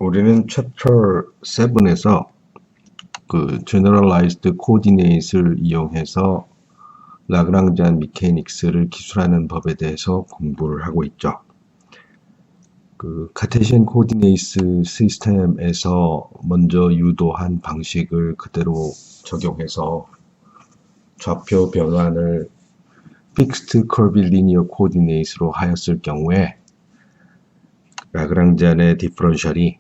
우리는 챕터 7에서 그 generalized coordinate를 이용해서 라그랑지안 미케닉스를 기술하는 법에 대해서 공부를 하고 있죠. 그 카테시안 코디네이트 시스템에서 먼저 유도한 방식을 그대로 적용해서 좌표 변환을 fixed curvilinear coordinate로 하였을 경우에 라그랑지안의 디퍼런셜이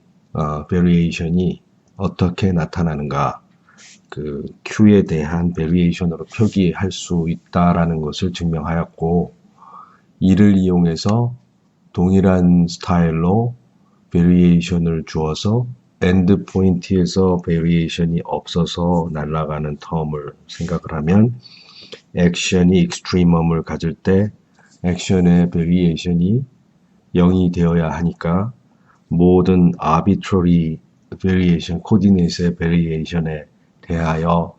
베리에이션이 어떻게 나타나는가, 그 Q에 대한 베리에이션으로 표기할 수 있다라는 것을 증명하였고, 이를 이용해서 동일한 스타일로 베리에이션을 주어서 엔드 포인트에서 베리에이션이 없어서 날아가는 텀을 생각을 하면 액션이 익스트리멈을 가질 때 액션의 베리에이션이 0이 되어야 하니까 모든 arbitrary variation, coordinate의 variation에 대하여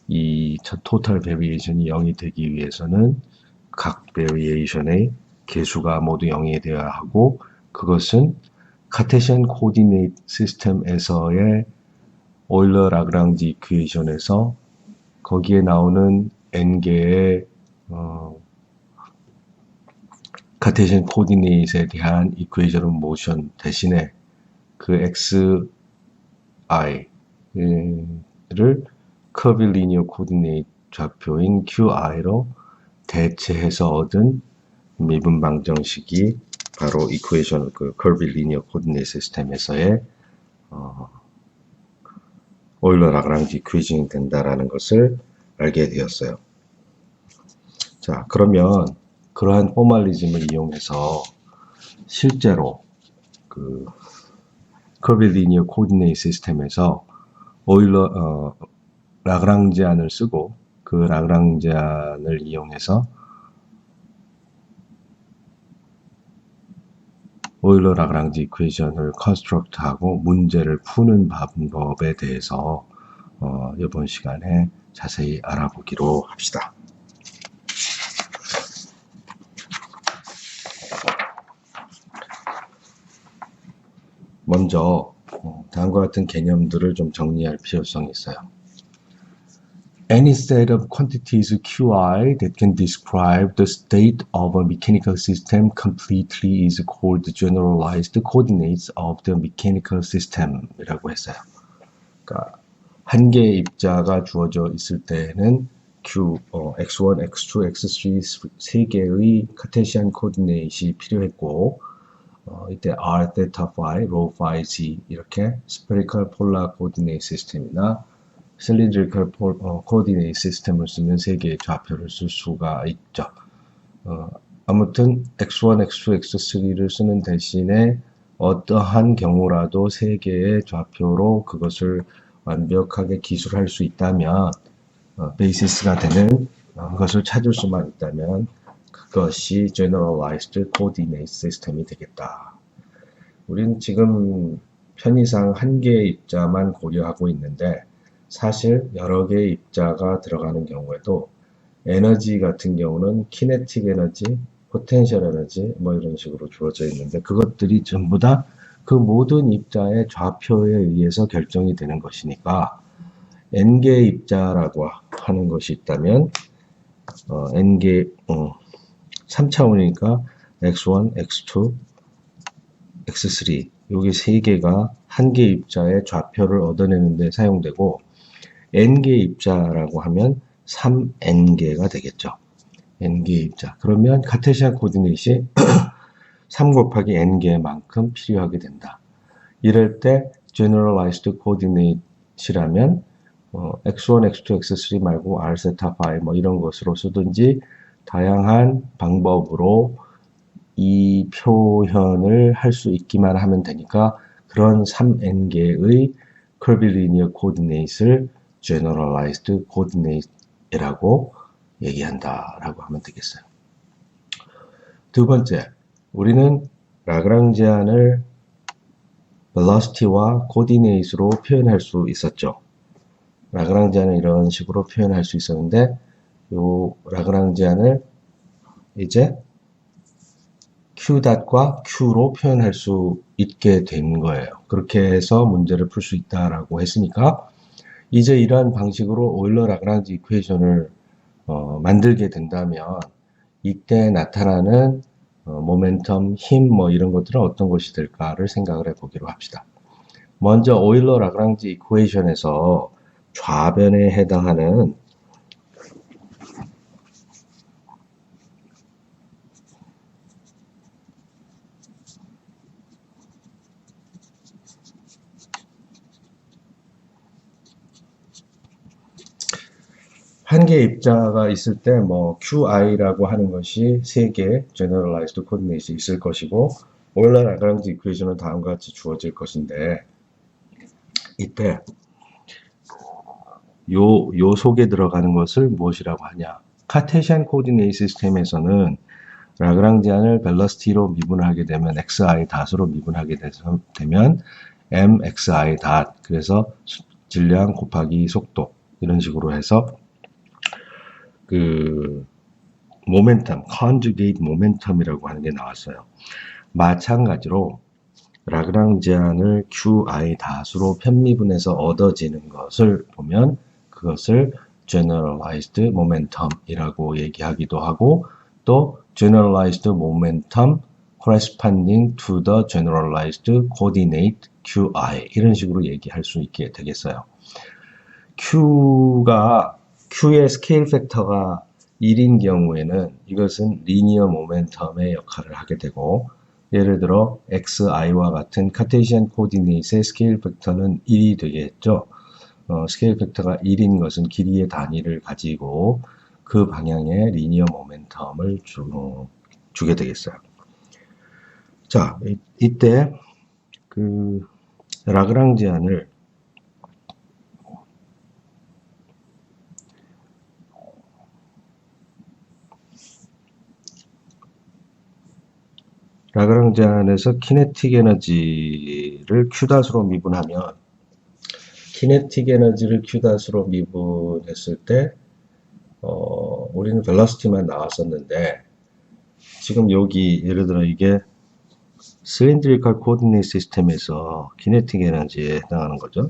이 total variation이 0이 되기 위해서는 각 variation의 개수가 모두 0이 되어야 하고, 그것은 카테시안 코디네이트 시스템에서의 오일러 라그랑지 이퀘이션에서 거기에 나오는 n개의 카테시안 코디네이트에 대한 이퀘이션 오브 모션 대신에 그 xi를 커빌리니어 코디네이트 좌표인 qi로 대체해서 얻은 미분 방정식이 바로 이퀘이션, 그 커빌리니어 코디네이트 시스템에서의 오일러 라그랑지 이퀘이션이 된다라는 것을 알게 되었어요. 자, 그러면 그러한 포멀리즘을 이용해서 실제로 그 커빌리니어 코디네이트 시스템에서 오일러 라그랑지안을 쓰고 그 라그랑지안을 이용해서 오일러 라그랑지 이퀘이션을 컨스트럭트하고 문제를 푸는 방법에 대해서 이번 시간에 자세히 알아보기로 합시다. 먼저 다음과 같은 개념들을 좀 정리할 필요성이 있어요. Any set of quantities qi that can describe the state of a mechanical system completely is called the generalized coordinates of the mechanical system 이라고 했어요. 그러니까 한 개의 입자가 주어져 있을 때에는 x1, x2, x3 세 개의 카테시안 코디네이트이 필요했고, 이때 r, theta, phi, rho, phi, z 이렇게 spherical polar coordinate system이나 cylindrical coordinate system을 쓰면 세 개의 좌표를 쓸 수가 있죠. 아무튼 x1, x2, x3를 쓰는 대신에 어떠한 경우라도 세 개의 좌표로 그것을 완벽하게 기술할 수 있다면, 베이시스가 되는 것을 찾을 수만 있다면 그것이 generalized coordinate system이 되겠다. 우리는 지금 편의상 한 개의 입자만 고려하고 있는데, 사실 여러 개의 입자가 들어가는 경우에도 에너지 같은 경우는 키네틱 에너지, 포텐셜 에너지 뭐 이런 식으로 주어져 있는데, 그것들이 전부 다 그 모든 입자의 좌표에 의해서 결정이 되는 것이니까 n개의 입자라고 하는 것이 있다면 n개 3차원이니까 x1, x2, x3 여기 세 개가 한 개의 입자의 좌표를 얻어내는 데 사용되고, n개의 입자라고 하면 3n개가 되겠죠. n개의 입자. 그러면 카테시안 코디네이트이 3 곱하기 n개만큼 필요하게 된다. 이럴 때 generalized coordinate이라면 x1, x2, x3 말고 r, theta, phi 뭐 이런 것으로 쓰든지 다양한 방법으로 이 표현을 할 수 있기만 하면 되니까 그런 3n개의 curvilinear coordinate를 generalized coordinate이라고 얘기한다라고 하면 되겠어요. 두 번째, 우리는 라그랑지안을 velocity와 coordinate로 표현할 수 있었죠. 라그랑지안을 이런 식으로 표현할 수 있었는데, 요 라그랑지안을 이제 Q.과 Q로 표현할 수 있게 된 거예요. 그렇게 해서 문제를 풀 수 있다라고 했으니까 이제 이러한 방식으로 오일러 라그랑지 이퀘이션을 만들게 된다면 이때 나타나는 모멘텀, 힘 뭐 이런 것들은 어떤 것이 될까를 생각을 해보기로 합시다. 먼저 오일러 라그랑지 이퀘이션에서 좌변에 해당하는 한 개의 입자가 있을 때 뭐 QI라고 하는 것이 세 개의 generalized coordinate이 있을 것이고 오일러 라그랑지 이퀘이션은 다음과 같이 주어질 것인데 이때 요 속에 들어가는 것을 무엇이라고 하냐. 카테시안 코디네이트 시스템에서는 라그랑지안을 벨러시티로 미분하게 되면 xi 닷으로 미분하게 되면 mxi 닷 그래서 질량 곱하기 속도 이런 식으로 해서 그 모멘텀, conjugate momentum이라고 하는 게 나왔어요. 마찬가지로 라그랑지안을 qi 닷으로 편미분해서 얻어지는 것을 보면 그것을 generalized momentum이라고 얘기하기도 하고 또 generalized momentum corresponding to the generalized coordinate qi 이런 식으로 얘기할 수 있게 되겠어요. Q의 스케일 팩터가 1인 경우에는 이것은 리니어 모멘텀의 역할을 하게 되고 예를 들어 xi와 같은 카테시안 코디네이트의 스케일 팩터는 1이 되겠죠. 스케일 팩터가 1인 것은 길이의 단위를 가지고 그 방향의 리니어 모멘텀을 주게 되겠어요. 자, 이때 그 라그랑지안을 라그랑지안에서 키네틱 에너지를 Q닷으로 미분하면 키네틱 에너지를 Q닷으로 미분했을 때 우리는 벨러시티만 나왔었는데 지금 여기 예를 들어 이게 cylindrical coordinate 시스템에서 키네틱 에너지에 해당하는 거죠.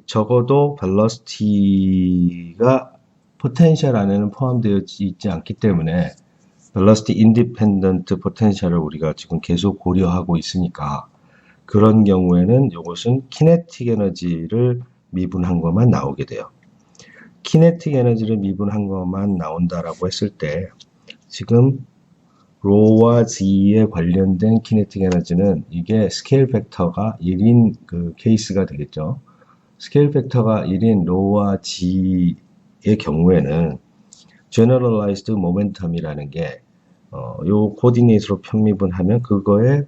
적어도 벨러시티가 포텐셜 안에는 포함되어 있지 않기 때문에 벨러시티 인디펜던트 포텐셜을 우리가 지금 계속 고려하고 있으니까 그런 경우에는 이것은 키네틱 에너지를 미분한 것만 나오게 돼요. 키네틱 에너지를 미분한 것만 나온다라고 했을 때 지금 로와 g에 관련된 키네틱 에너지는 이게 스케일 팩터가 1인 그 케이스가 되겠죠. 스케일 팩터가 1인 로와 g의 경우에는 generalized momentum이라는 게 요 코디네이트로 편미분하면 그거의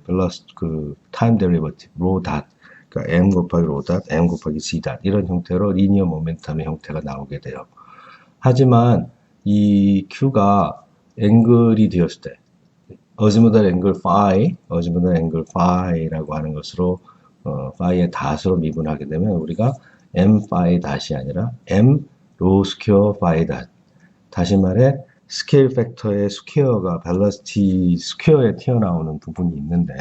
그 time derivative rho 닷 그러니까 m 곱하기 rho 닷, m 곱하기 c 닷 이런 형태로 리니어 모멘텀의 형태가 나오게 돼요. 하지만 이 q가 앵글이 되었을 때 어지무달 앵글 phi라고 하는 것으로 phi의 닷으로 미분하게 되면 우리가 m phi 닷이 아니라 m rho 스퀘어 phi 닷 다시 말해 스케일 팩터의 스퀘어가 벨러시티 스퀘어에 튀어나오는 부분이 있는데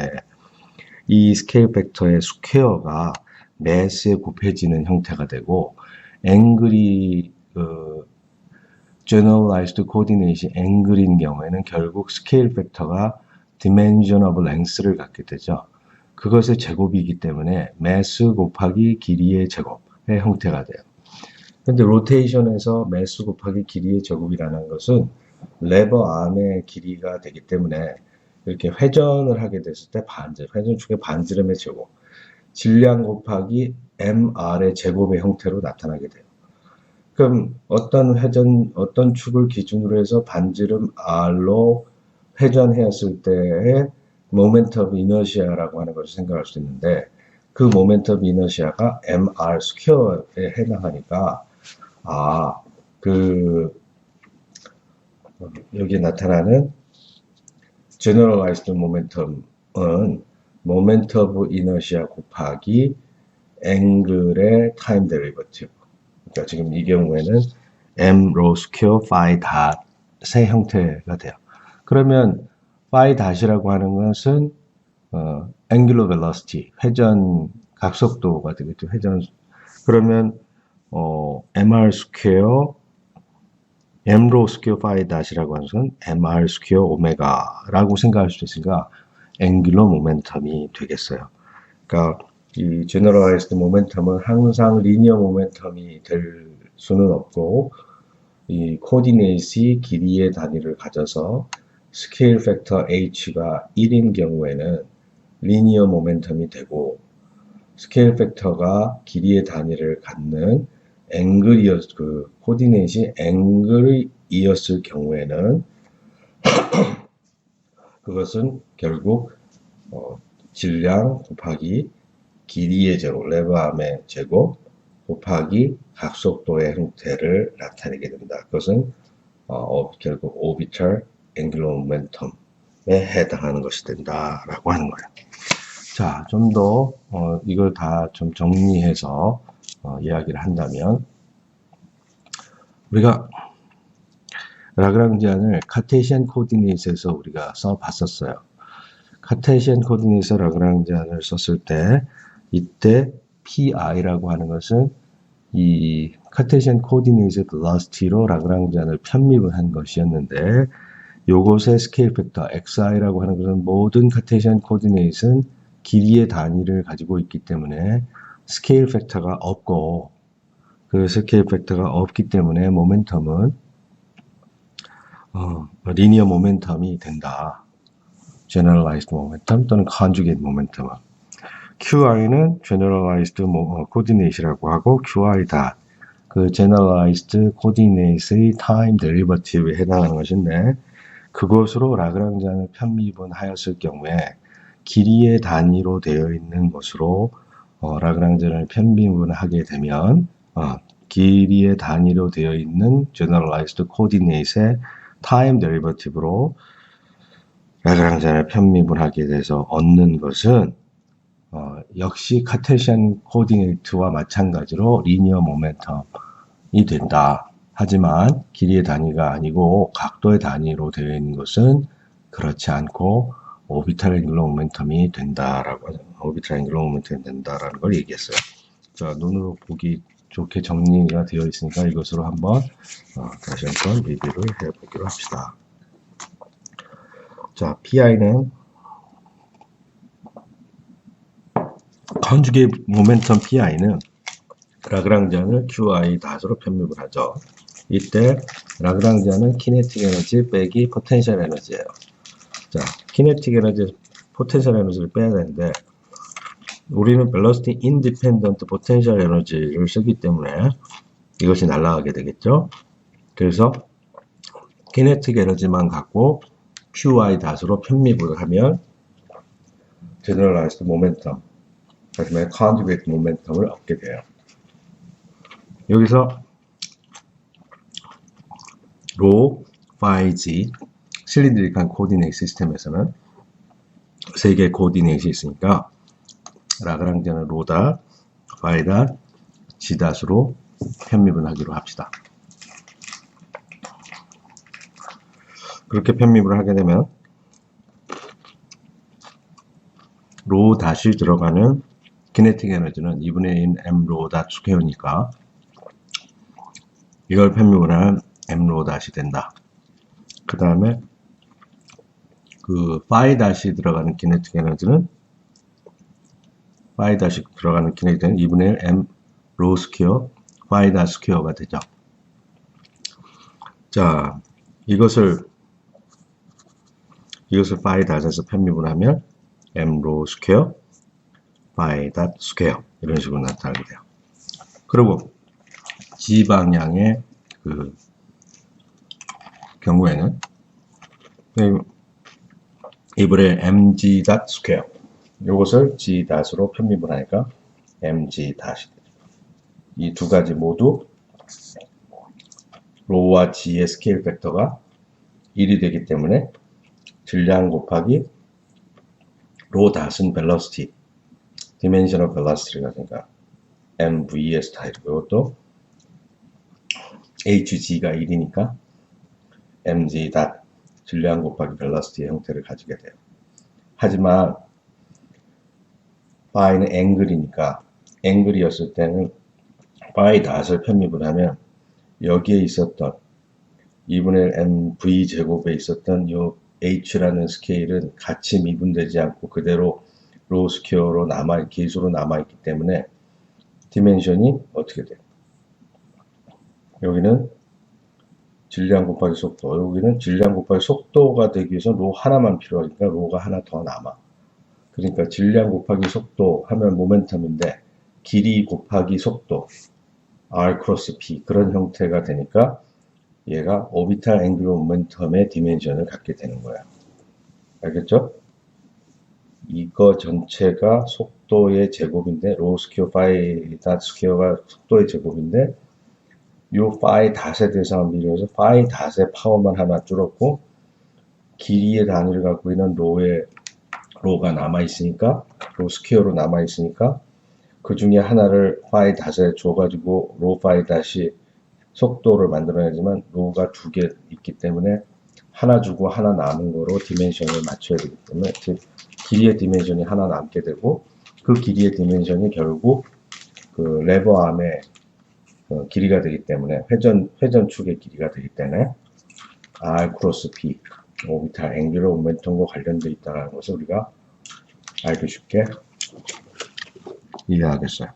이 스케일 팩터의 스퀘어가 매스에 곱해지는 형태가 되고 앵글이 generalized coordinate이 앵글인 경우에는 결국 스케일 팩터가 dimension of length를 갖게 되죠. 그것의 제곱이기 때문에 매스 곱하기 길이의 제곱의 형태가 돼요. 근데 로테이션에서 매스 곱하기 길이의 제곱이라는 것은 레버 암의 길이가 되기 때문에 이렇게 회전을 하게 됐을 때 회전축의 반지름의 제곱, 질량 곱하기 mr의 제곱의 형태로 나타나게 돼요. 그럼 어떤 축을 기준으로 해서 반지름 r로 회전했을 때의 모멘텀 이너시아라고 하는 것을 생각할 수 있는데 그 모멘텀 이너시아가 mr 스퀘어에 해당하니까 여기에 나타나는 generalized momentum은 moment of inertia 곱하기 앵글의 time derivative. 그러니까 지금 이 경우에는 m rho square phi 닷의 형태가 돼요. 그러면 phi 다시라고 하는 것은 angular velocity, 회전 각속도가 되겠죠. 회전. 그러면 mr 스퀘어 m로 스퀘어 phi 다시라고 하는 것은 mr 스퀘어 오메가라고 생각할 수 있으니까 angular momentum이 되겠어요. 그러니까 이 generalized momentum은 항상 linear momentum이 될 수는 없고 이 코디네이트이 길이의 단위를 가져서 스케일 팩터 h가 1인 경우에는 리니어 모멘텀이 되고 스케일 팩터가 길이의 단위를 갖는 코디네이트이 앵글이었을 경우에는 그것은 결국 질량 곱하기 길이의 제곱, 레버암의 제곱 곱하기 각속도의 형태를 나타내게 됩니다. 그것은 결국 orbital angular momentum에 해당하는 것이 된다라고 하는 거예요. 자, 좀 더 이걸 다 좀 정리해서 이야기를 한다면 우리가 라그랑지안을 카테시안 코디네이트에서 우리가 써봤었어요. 카테시안 코디네이트에서 라그랑지안을 썼을 때 이때 PI라고 하는 것은 이 카테시안 코디네이트 velocity로 라그랑지안을 편입을 한 것이었는데 요것의 스케일 팩터 XI라고 하는 것은 모든 카테시안 코디네이트는 길이의 단위를 가지고 있기 때문에 스케일 팩터가 없고 그 스케일 팩터가 없기 때문에 모멘텀은 리니어 모멘텀이 된다. generalized momentum 또는 conjugate momentum. QI는 generalized coordinate이라고 하고 QI 다 그 generalized coordinate의 time derivative에 해당하는 것인데 그것으로 라그랑지안을 편미분 하였을 경우에 길이의 단위로 되어 있는 것으로 라그랑지안을 편미분을 하게 되면 길이의 단위로 되어 있는 generalized coordinate의 time derivative로 라그랑지안을 편미분하게 돼서 얻는 것은 역시 카테시안 코디네이트와 마찬가지로 리니어 모멘텀이 된다. 하지만 길이의 단위가 아니고 각도의 단위로 되어 있는 것은 그렇지 않고 오비탈 앵글러 모멘텀이 된다라고 오비탈 앵글러 모멘텀이 된다라는 걸 얘기했어요. 자, 눈으로 보기 좋게 정리가 되어 있으니까 이것으로 한번 다시 한번 리뷰를 해보기로 합시다. 자, PI는 컨주게이트 모멘텀 PI는 라그랑지안을 QI 닷으로 편입을 하죠. 이때 라그랑지안은 키네틱 에너지 빼기 포텐셜 에너지예요. 자, 키네틱 에너지, 포텐셜 에너지를 빼야 되는데 우리는 벨로시티 인디펜던트 포텐셜 에너지를 쓰기 때문에 이것이 날아가게 되겠죠. 그래서 키네틱 에너지만 갖고 QI 닷으로 편입을 하면 제너럴라이즈드 모멘텀, 하지만 컨주게이트 모멘텀을 얻게 돼요. 여기서 로, 파이, G, 실린드리칸 코디네이트 시스템에서는 세 개의 코디네이트이 있으니까 라그랑지안은 로다, 파이다, G닷으로 편입을 하기로 합시다. 그렇게 편입을 하게 되면 로 닷이 들어가는 키네틱 에너지는 2분의 1 m 로 닷 스퀘어니까 이걸 편입을 하면 m 로 닷이 된다. 그 다음에 그 파이 닷이 들어가는 키네틱 에너지는 파이 닷이 들어가는 키네틱 에너지는 2분의 1 m 로 스퀘어 파이 닷 스퀘어가 되죠. 자, 이것을 파이 닷에서 편입을 하면 m 로 스퀘어 파이 닷 스퀘어 이런 식으로 나타나게 돼요. 그리고 G 방향의 그 경우에는 이번에 mg 닷 스퀘어 이것을 g 닷으로 편입을 하니까 mg 닷이 되죠. 이 두 가지 모두 로와 g의 스케일 팩터가 1이 되기 때문에 질량 곱하기 로 닷은 벨로시티 디멘셔널 벨로시티가 되니까 mvs 타입 이것도 hg가 1이니까 mg 닷 질량 곱하기 벨러시티의 형태를 가지게 돼요. 하지만 파이는 앵글이니까 앵글이었을 때는 파이 닷을 편입을 하면 여기에 있었던 2분의 1 mv 제곱에 있었던 이 h라는 스케일은 같이 미분되지 않고 그대로 로우 스퀘어로 계수로 남아있기 때문에 디멘션이 어떻게 돼요? 여기는 질량 곱하기 속도, 여기는 질량 곱하기 속도가 되기 위해서 로 하나만 필요하니까 로가 하나 더 남아. 그러니까 질량 곱하기 속도 하면 모멘텀인데 길이 곱하기 속도 r 크로스 p 그런 형태가 되니까 얘가 오비탈 앵귤러 모멘텀의 디멘션을 갖게 되는 거야. 알겠죠? 이거 전체가 속도의 제곱인데 로우 스퀘어 파이 닷 스퀘어가 속도의 제곱인데 요 파이 닷에 대해서 비교해서 파이 닷의 파워만 하나 줄었고 길이의 단위를 갖고 있는 로가 남아있으니까 로 스퀘어로 남아있으니까 그 중에 하나를 파이 닷에 줘가지고 로 파이 닷이 속도를 만들어내지만 로가 두 개 있기 때문에 하나 주고 하나 남은 거로 디멘션을 맞춰야 되기 때문에 길이의 디멘션이 하나 남게 되고 그 길이의 디멘션이 결국 그 레버 암의 길이가 되기 때문에 회전축의 길이가 되기 때문에 R 크로스 P 오비탈 앵귤러 모멘텀과 관련되어 있다는 것을 우리가 알기 쉽게 이해하겠어요.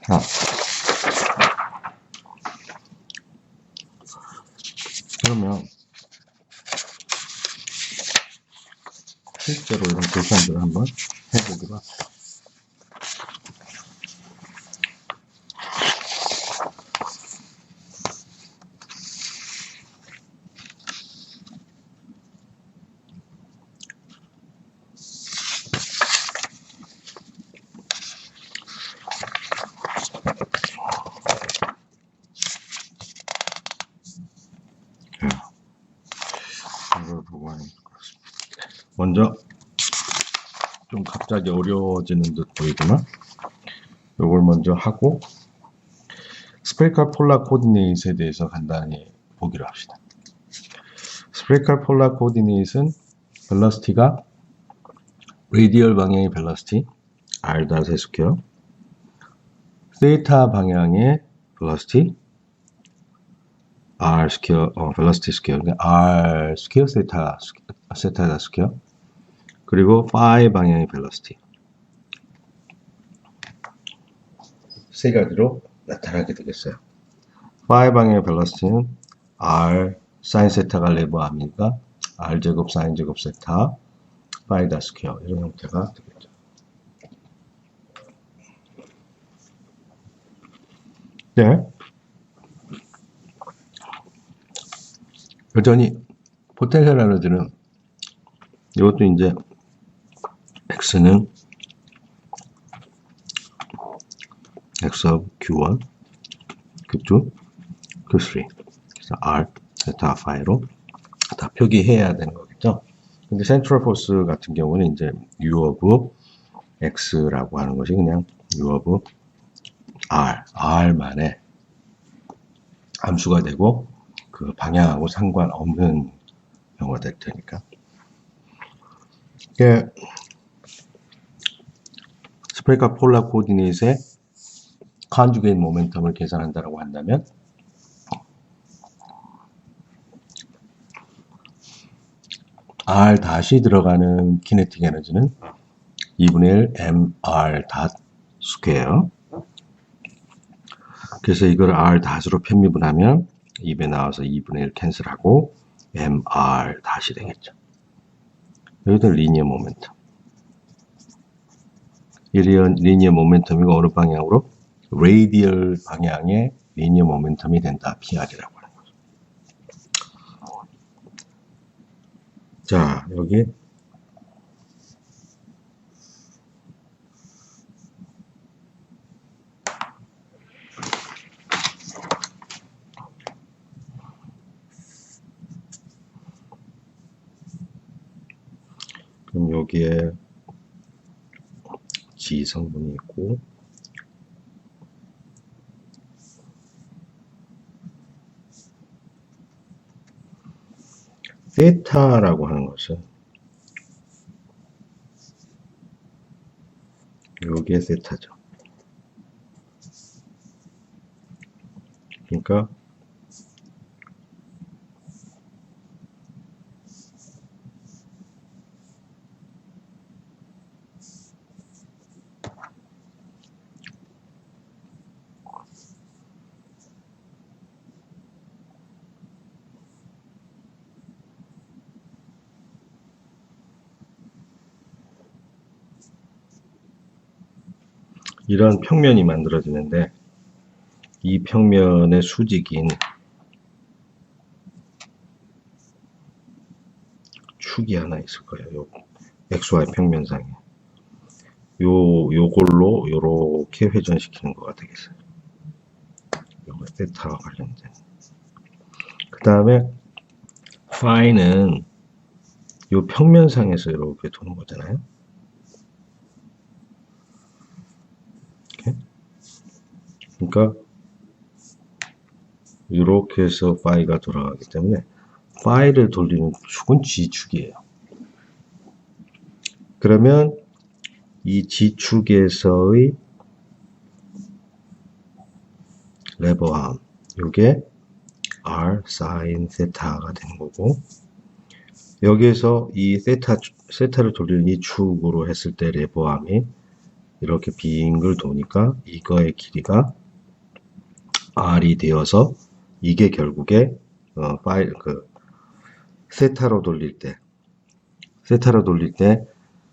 자, 그러면 실제로 이런 계산들을 한번 해보기로 합시다. 이걸 보고 하는 것 같습니다. 먼저 좀 갑자기 어려워지는 듯 보이지만 이걸 먼저 하고 스페리컬 폴라 코디네이트에 대해서 간단히 보기로 합시다. 스페리컬 폴라 코디네이트는 벨러시티가 레디얼 방향의 벨러시티 r 닷의 스퀘어, 세타 방향의 벨러시티 r 스퀘어, 벨러시티 스퀘어, r 스퀘어 세타 닷 스퀘어, 그리고 phi 방향의 벨러시티 세 가지로 나타나게 되겠어요. phi 방향의 벨러시티는 r 사인 세타가 레버 암이니까 r 제곱 사인 제곱 세타 phi 닷 스퀘어 이런 형태가 되겠죠. 네. 여전히 포텐셜 에너지는 이것도 이제 x는 x of q1, q2, q3 그래서 r, 세타, 파이로 다 표기해야 되는 거겠죠. 근데 센트럴 포스 같은 경우는 이제 u of x라고 하는 것이 그냥 u of r만의 함수가 되고 그 방향하고 상관없는 경우가 될 테니까. 이게 스페리컬 폴라 코디네이트의 컨주게이트 모멘텀을 계산한다고 한다면 r 닷이 들어가는 키네틱 에너지는 2분의 1 mr 닷 스퀘어. 그래서 이걸 r 닷으로 편입을 하면 입에 나와서 2분의 1 캔슬하고 mr 닷이 되겠죠. 여기도 리니어 모멘텀. 이 리니어 모멘텀이 어느 방향으로? 레디얼 방향의 리니어 모멘텀이 된다. PR이라고 하는 거죠. 자, 여기 그럼 여기에 G 성분이 있고 세타라고 하는 것은 요게 세타죠. 그러니까 이런 평면이 만들어지는데 이 평면의 수직인 축이 하나 있을 거예요. 요 XY 평면상에 요걸로 요렇게 회전시키는 거가 되겠어요. 요거 세타와 관련된. 그 다음에 phi는 요 평면상에서 이렇게 도는 거잖아요. 이렇게. 그러니까 이렇게 해서 phi가 돌아가기 때문에 phi를 돌리는 축은 G축이에요. 그러면 이 G축에서의 레버암 요게 R sin 세타가 되는 거고, 여기에서 이 세타를 돌리는 이 축으로 했을 때 레버암이 이렇게 빙글 도니까 이거의 길이가 R이 되어서 이게 결국에 세타로 돌릴 때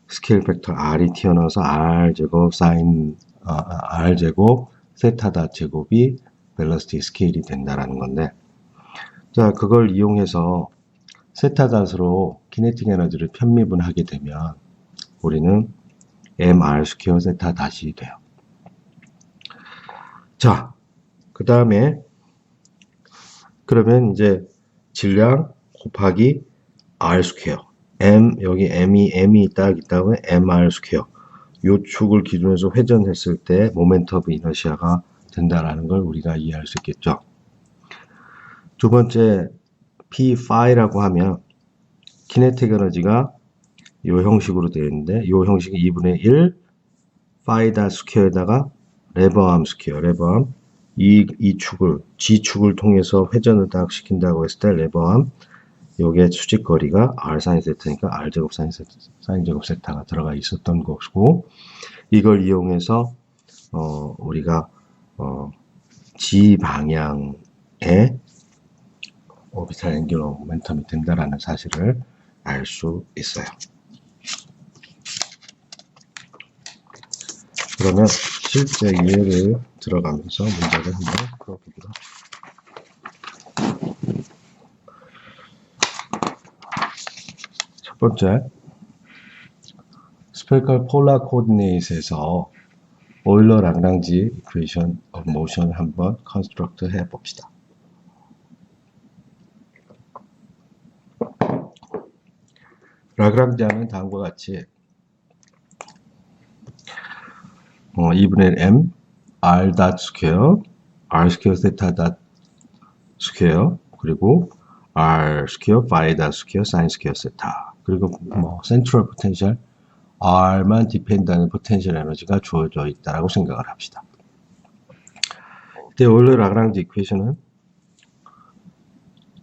스케일 팩터 R이 튀어나와서 R제곱 사인 R제곱 세타다 제곱이 벨러시티 스케일이 된다라는 건데, 자, 그걸 이용해서 세타닷으로 키네틱 에너지를 편미분 하게 되면 우리는 mr 스퀘어 세타 닷이 돼요. 자, 그 다음에 그러면 이제 질량 곱하기 r 스퀘어 여기 m이 딱 있다면 mr 스퀘어 요 축을 기준으로 회전했을 때 모멘트 오브 이너시아가 된다라는 걸 우리가 이해할 수 있겠죠. 두 번째 P5라고 하면 키네틱 에너지가 요 형식으로 되어 있는데 요 형식이 2분의 1 파이다 스퀘어에다가 레버암 스퀘어 이 축을 G축을 통해서 회전을 딱 시킨다고 했을 때 레버암 요게 수직거리가 R 사인 세타니까 R제곱 사인 제곱 세타가 들어가 있었던 것이고, 이걸 이용해서 우리가 G 방향의 오비탈 앵귤러 모멘텀이 된다라는 사실을 알 수 있어요. 그러면 실제 예를 들어가면서 문제를 한번 풀어보기로 합시다. 첫 번째, spherical polar coordinate에서 오일러 랑랑지 equation of motion 한번 construct 해봅시다. 라그랑지아는 다음과 같이 2분의 m r 닷 스퀘어 r 스퀘어 세타 닷 스퀘어 그리고 r 스퀘어 파이 닷 스퀘어 사인 스퀘어 세타, 그리고 센트럴 포텐셜 r만 디펜드하는 포텐셜 에너지가 주어져 있다라고 생각을 합시다. 이때 오일러 라그랑지 이퀘이션은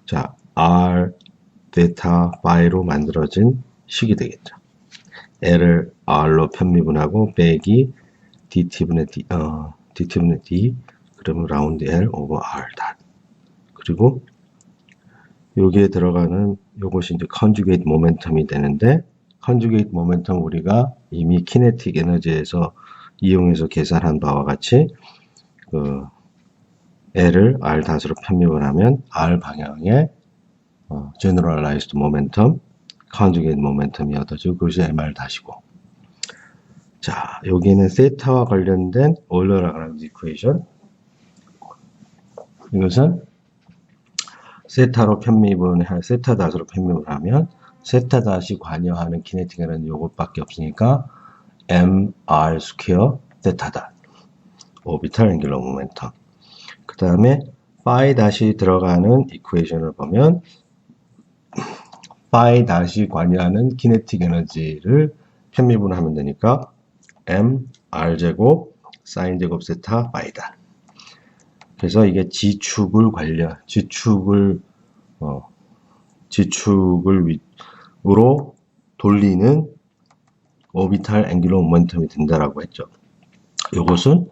자 r 데타 파이로 만들어진 식이 되겠죠. L을 R로 편미분하고 빼기 DT분의 D 그러면 라운드 L 오버 R 닷, 그리고 여기에 들어가는 요것이 이제 컨주게이트 모멘텀이 되는데, 컨주게이트 모멘텀 우리가 이미 키네틱 에너지에서 이용해서 계산한 바와 같이 L을 R 닷으로 편미분하면 R 방향의 generalized momentum, conjugate momentum이 얻어지고 그것이 mr 닷이고, 자 여기는 세타와 관련된 오일러 라그랑지 이퀘이션, 이것은 세타로 편미분할 세타 닷으로 편미분하면 세타 닷이 관여하는 키네틱 에너지 요것밖에 없으니까 mr 스퀘어 세타 닷 오비탈 앵귤러 모멘텀, 그 다음에 파이 닷이 들어가는 이퀘이션을 보면 phi 다시 관여하는 kinetic 에너지를 편미분 하면 되니까 m r 제곱 sin 제곱 세타 phi다. 그래서 이게 지축을 지축으로 돌리는 오비탈 앵귤러 모멘텀이 된다라고 했죠. 이것은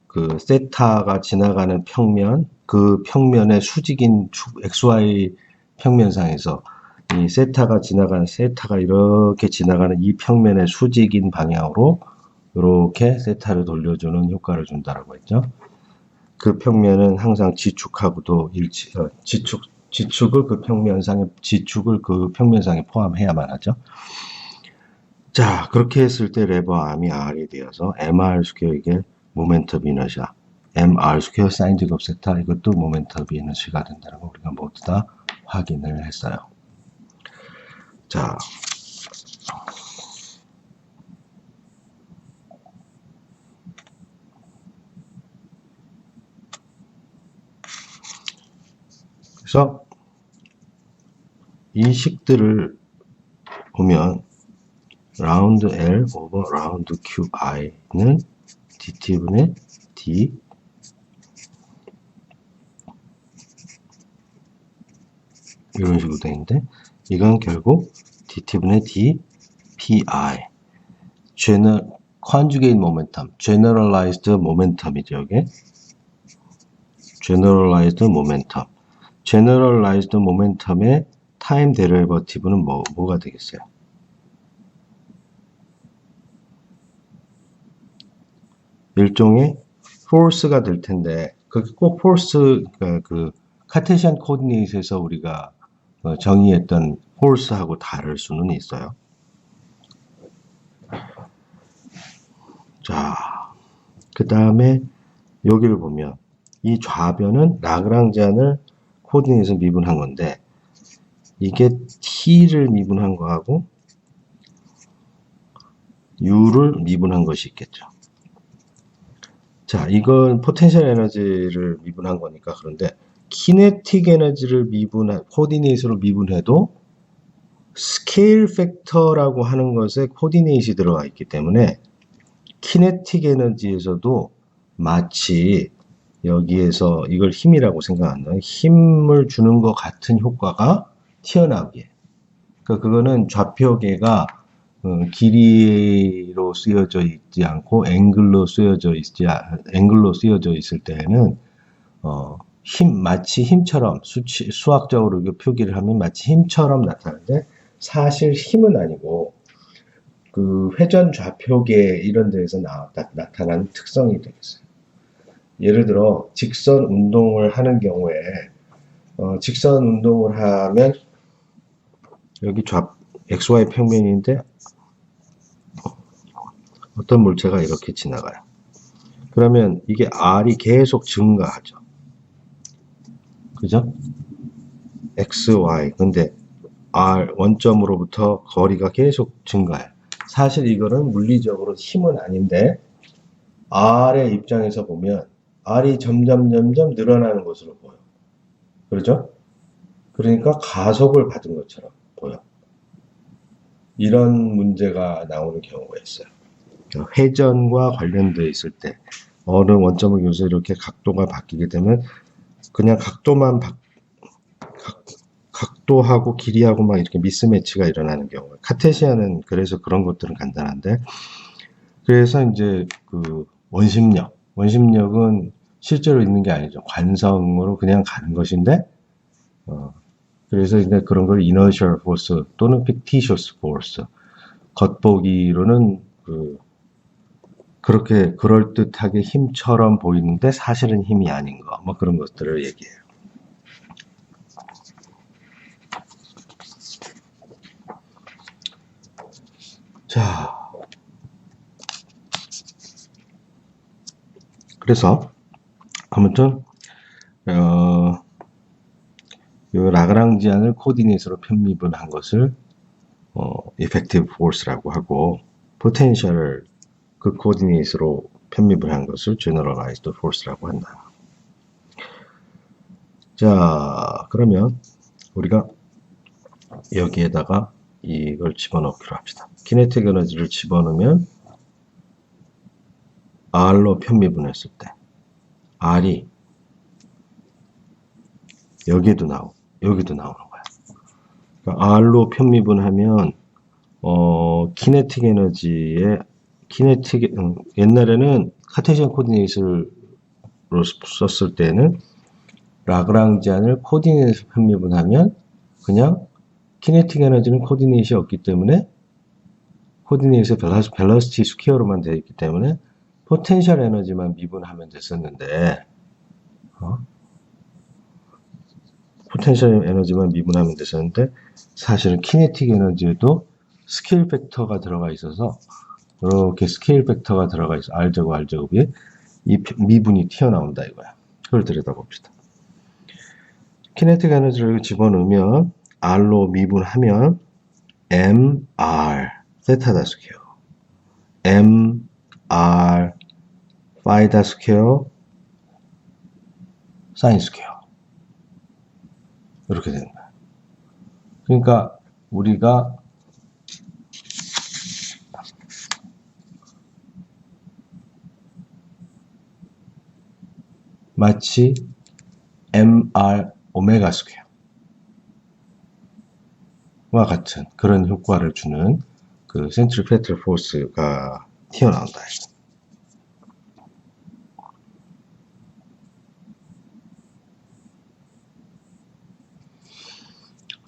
그 세타가 지나가는 평면, 그 평면의 수직인 XY 평면상에서 이 세타가 이렇게 지나가는 이 평면의 수직인 방향으로 이렇게 세타를 돌려주는 효과를 준다라고 했죠. 그 평면은 항상 지축하고도 지축을 그 평면상에 포함해야만 하죠. 자, 그렇게 했을 때 레버 암이 R이 되어서 MR 스퀘어에게 모멘텀 이너시아, MR 스퀘어 사인 제곱 세타 이것도 모멘텀 이너시아가 된다는 거 우리가 모두 다 확인을 했어요. 자, 그래서 이 식들을 보면 라운드 L 오버 라운드 QI는 DT분의 D 이런 식으로 되는데 이건 결국 DT분의 D PI conjugate momentum, generalized momentum이죠. 이게 generalized momentum의 타임 데리버티브는 뭐가 되겠어요? 일종의 force가 될 텐데 그게 꼭 force 그 카테시안 코디네이트에서 우리가 정의했던 force하고 다를 수는 있어요. 자, 그 다음에 여기를 보면 이 좌변은 라그랑지안을 코디네이트에서 미분한 건데 이게 t를 미분한 거하고 u를 미분한 것이 있겠죠. 자, 이건 포텐셜 에너지를 미분한 거니까 그런데 키네틱 에너지를 코디네이트로 미분해도 스케일 팩터라고 하는 것에 코디네이트이 들어가 있기 때문에 키네틱 에너지에서도 마치 여기에서 이걸 힘이라고 생각한다. 힘을 주는 것 같은 효과가 튀어나오게. 그러니까 그거는 좌표계가 길이로 쓰여져 있지 않고 앵글로 쓰여져 있을 때에는 마치 힘처럼 수학적으로 표기를 하면 마치 힘처럼 나타나는데 사실 힘은 아니고 그 회전 좌표계 이런 데에서 나타나는 특성이 되겠어요. 예를 들어 직선 운동을 하는 경우에 직선 운동을 하면 여기 XY 평면인데 어떤 물체가 이렇게 지나가요. 그러면 이게 R이 계속 증가하죠. 그죠? XY. 근데 R 원점으로부터 거리가 계속 증가해요. 사실 이거는 물리적으로 힘은 아닌데 R의 입장에서 보면 R이 점점 늘어나는 것으로 보여. 그렇죠? 그러니까 가속을 받은 것처럼 보여. 이런 문제가 나오는 경우가 있어요. 회전과 관련되어 있을 때 어느 원점을 교서 이렇게 각도가 바뀌게 되면 그냥 각도하고 길이하고 막 이렇게 미스매치가 일어나는 경우. 카테시안은 그래서 그런 것들은 간단한데 그래서 이제 그 원심력은 실제로 있는 게 아니죠. 관성으로 그냥 가는 것인데 그래서 이제 그런 걸 inertial force 또는 fictitious force 겉보기로는 그렇게 그럴듯하게 힘처럼 보이는데 사실은 힘이 아닌 거, 뭐 그런 것들을 얘기해요. 자, 그래서 아무튼 이 라그랑지안을 코디네이트로 편미분한 것을 effective force라고 하고 potential을 그 코디네이트로 편미분한 것을 generalized force라고 한다. 자, 그러면 우리가 여기에다가 이걸 집어넣기로 합시다. 키네틱 에너지를 집어넣으면 R로 편미분했을 때 R이 여기도 나오는 거야. 그러니까 R로 편미분하면 키네틱 에너지의 옛날에는 카테시안 코디네이트를 썼을 때는 라그랑지안을 코디네이트에서 편미분하면 그냥 키네틱 에너지는 코디네이트이 없기 때문에 코디네이트의 벨러시티 스퀘어로만 되어 있기 때문에 포텐셜 에너지만 미분하면 됐었는데 사실은 키네틱 에너지에도 스케일 팩터가 들어가 있어서 이렇게 스케일 팩터가 들어가 있어 R제곱 R제곱이 이 미분이 튀어나온다 이거야. 그걸 들여다봅시다. 키네틱 에너지를 집어넣으면 R로 미분하면 MR 세타다 스퀘어 MR 파이다 스퀘어 사인 스퀘어 이렇게 되는 거야. 그러니까 우리가 마치 MR 오메가 스퀘어와 같은 그런 효과를 주는 그 센트리페탈 포스가 튀어나온다.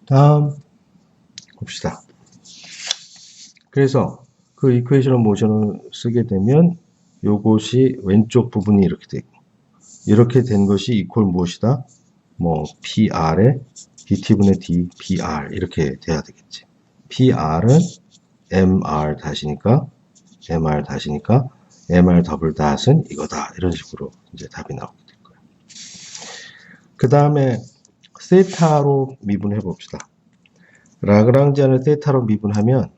다음 봅시다. 그래서 그 이퀘이션 오브 모션을 쓰게 되면 요것이 왼쪽 부분이 이렇게 되고 이렇게 된 것이 이퀄 무엇이다? 뭐 PR에 DT분의 D, PR 이렇게 돼야 되겠지. PR은 MR 다시니까 MR 더블 닷은 이거다. 이런 식으로 이제 답이 나오게 될 거예요. 그 다음에 세타로 미분해 봅시다. 라그랑지안을 세타로 미분하면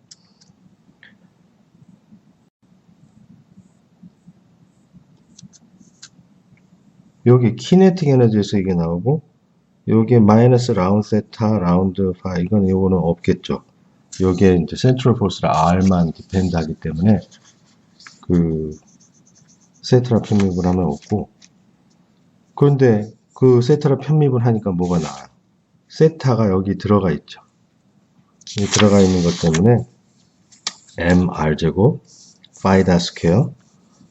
여기 키네틱 에너지에서 이게 나오고 여기에 마이너스 라운드 세타, 라운드 파 이거는 없겠죠. 여기에 이제 센트럴 포스를 R만 디펜드 하기 때문에 그 세타라 편미분하면 없고 그런데 그 세타라 편미분하니까 뭐가 나와요? 세타가 여기 들어가 있죠. 여기 들어가 있는 것 때문에 MR 제곱 파이다 스퀘어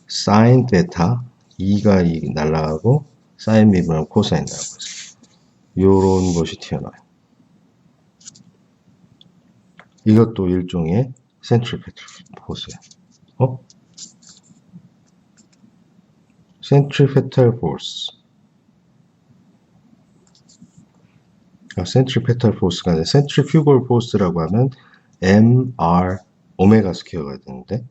사인 세타 2가 날라가고 사인 미분하면 코사인 나오고 있어요. 요런 것이 튀어나와요. 이것도 일종의 센트리페탈 포스예요. 센트리페탈 포스. 센트리페탈 포스가 아니라 센트리퓨걸 포스라고 하면 MR 오메가 스퀘어가 되는데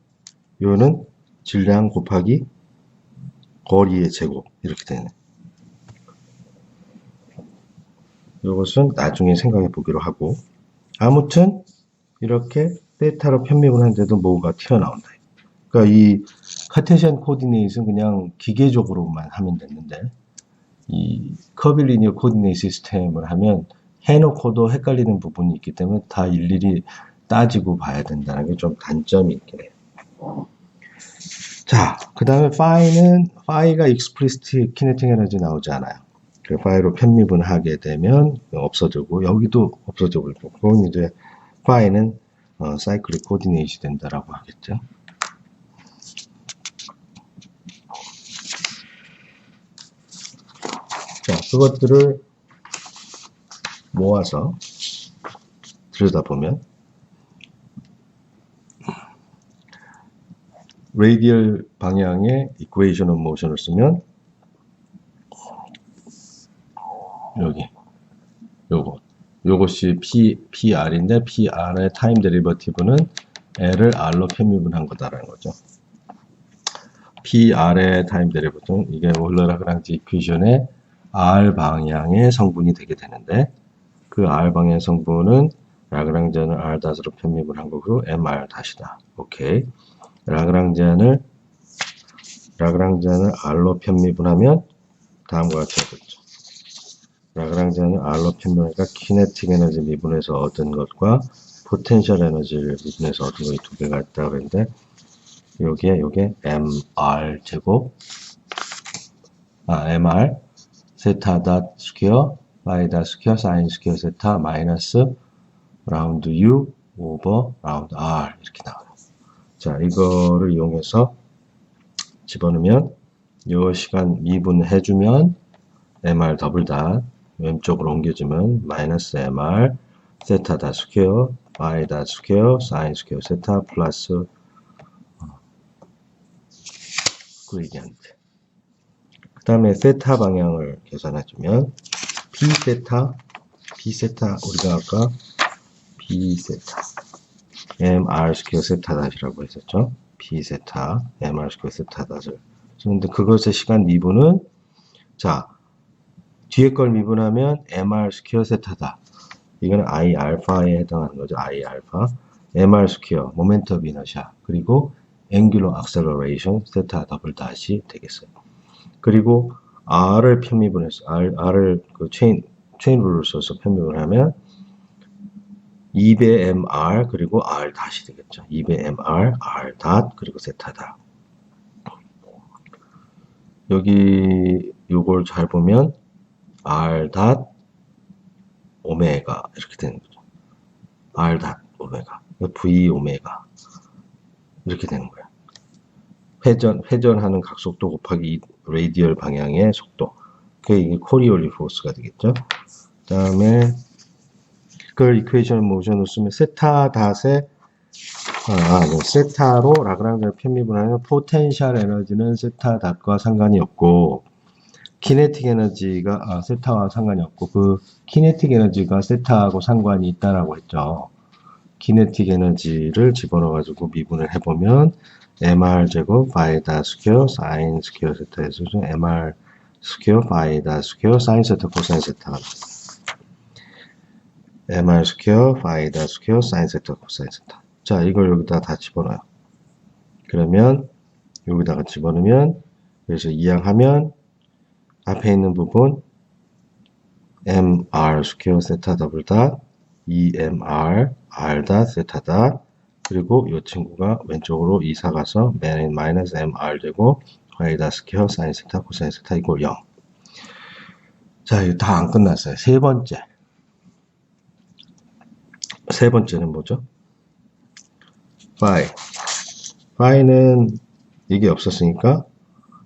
이거는 질량 곱하기 거리의 제곱 이렇게 되네. 이것은 나중에 생각해 보기로 하고 아무튼 이렇게 세타로 편미분하는데도 뭐가 튀어나온다. 그러니까 이 카테시안 코디네이트는 그냥 기계적으로만 하면 됐는데 이 커빌리니어 코디네이트 시스템을 하면 해놓고도 헷갈리는 부분이 있기 때문에 다 일일이 따지고 봐야 된다는 게 좀 단점이 있긴 해요. 자, 그 다음에 파이가 explicit kinetic energy 나오지 않아요. 그 파이로 편미분하게 되면 없어지고 여기도 없어지고 그건 이제 파이는 cyclic coordinate이 된다라고 하겠죠. 자, 그것들을 모아서 들여다보면 레디얼 방향의 equation of motion을 쓰면 여기 요것이 PR인데 PR의 타임 데리버티브는 L을 R로 편미분한 거다라는 거죠. PR의 타임 데리버티브는 이게 올러-라그랑지 이퀘이션의 R 방향의 성분이 되게 되는데 그 R 방향의 성분은 라그랑지안을 R 닷으로 편미분한 거고 MR 닷이다. 오케이. 라그랑지안을 R로 편미분하면 다음과 같이 하겠죠. 라그랑지아는 R로 편명하니까 키네틱 에너지 미분해서 얻은 것과 포텐셜 에너지를 미분해서 얻은 것이 두 개가 있다고 그랬는데 요게 mr 제곱 mr 세타 닷 스퀘어 y 닷 스퀘어 사인 스퀘어 세타 마이너스 라운드 u 오버 라운드 r 이렇게 나와요. 자, 이거를 이용해서 집어넣으면 요 시간 미분해주면 mr 더블 닷 왼쪽으로 옮겨주면 마이너스 mr 세타 닷 스퀘어 y 닷 스퀘어 사인 스퀘어 세타 플러스 그레디언트. 그 다음에 세타 방향을 계산해주면 B세타 우리가 아까 B세타 mr 스퀘어 세타 닷이라고 했었죠. B세타 mr 스퀘어 세타 닷을. 그런데 그것의 시간 미분은 자 뒤에 걸 미분하면 mr 스퀘어 세타 닷. 이거는 I 알파에 해당하는 거죠. I 알파 mr 스퀘어 모멘텀 이너시아 그리고 앵귤러 액셀러레이션 세타 더블 닷이 되겠어요. 그리고 R을 편미분해서 R을 그 체인 룰을 써서 편미분을 하면 2배 mr 그리고 r 닷이 되겠죠. 2배 mr r 닷 그리고 세타 닷. 여기 요걸 잘 보면 r 닷 오메가 이렇게 되는 거죠. r 닷 오메가 v 오메가 이렇게 되는 거예요. 회전하는 각속도 곱하기 레디얼 방향의 속도. 그게 이게 코리올리 포스가 되겠죠. 그 다음에 그걸 이퀘이션 모션으로 쓰면 세타 닷에 세타로 라그랑지아 편미분하면 포텐셜 에너지는 세타 닷과 상관이 없고 키네틱 에너지가 세타와 상관이 없고 그 키네틱 에너지가 세타하고 상관이 있다라고 했죠. 키네틱 에너지를 집어넣어 가지고 미분을 해보면 mr 제곱 바이 닷 스퀘어 사인 스퀘어 세타에서 mr 스퀘어 바이 닷 스퀘어 사인 세타 코사인 세타가 mr 스퀘어 바이 닷 스퀘어 사인 세타 코사인 세타. 자, 이걸 여기다 다 집어넣어요. 그러면 여기다가 집어넣으면 그래서 이항하면 앞에 있는 부분 mr 스퀘어 세타 더블 닷 2mr r 닷 세타 닷 그리고 이 친구가 왼쪽으로 이사 가서 마이너스 mr 되고 y 닷 스퀘어 사인 세타 코사인 세타 이꼴 0. 자, 이거 다 안 끝났어요. 세 번째는 뭐죠? 파이는 이게 없었으니까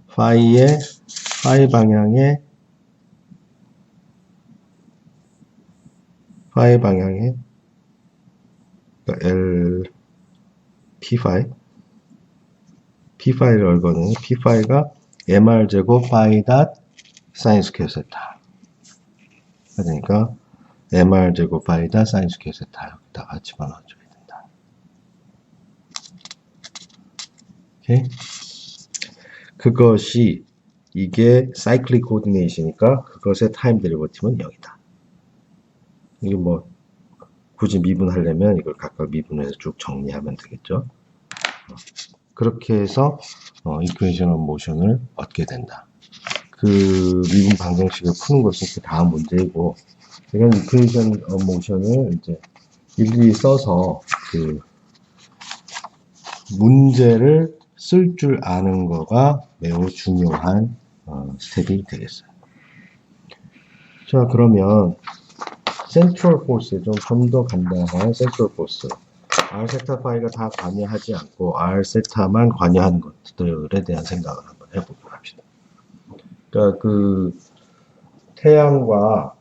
파이 방향에 L P5를 얼거든요. P5가 mr 제곱 파이 닷 사인 스퀘어 세타. 그러니까 mr 제곱 파이 닷 사인 스퀘어 세타 여기다가 집어넣어줘야 된다. 오케이. 그것이 이게 사이클릭 코디네이션이니까 그것의 타임 데리버티브는 0이다. 이게 뭐 굳이 미분하려면 이걸 각각 미분해서 쭉 정리하면 되겠죠. 그렇게 해서 이퀘이션 오브 모션을 얻게 된다. 그 미분 방정식을 푸는 것은 그 다음 문제이고 이건 이퀘이션 오브 모션을 이제 일일이 써서 그 문제를 쓸 줄 아는 거가 매우 중요한 스텝이 되겠어요. 자, 그러면 센트럴 포스, 좀 더 간단한 센트럴 포스. R 세타 파이가 다 관여하지 않고 R 세타만 관여하는 것들에 대한 생각을 한번 해보도록 합시다. 그러니까 그 태양과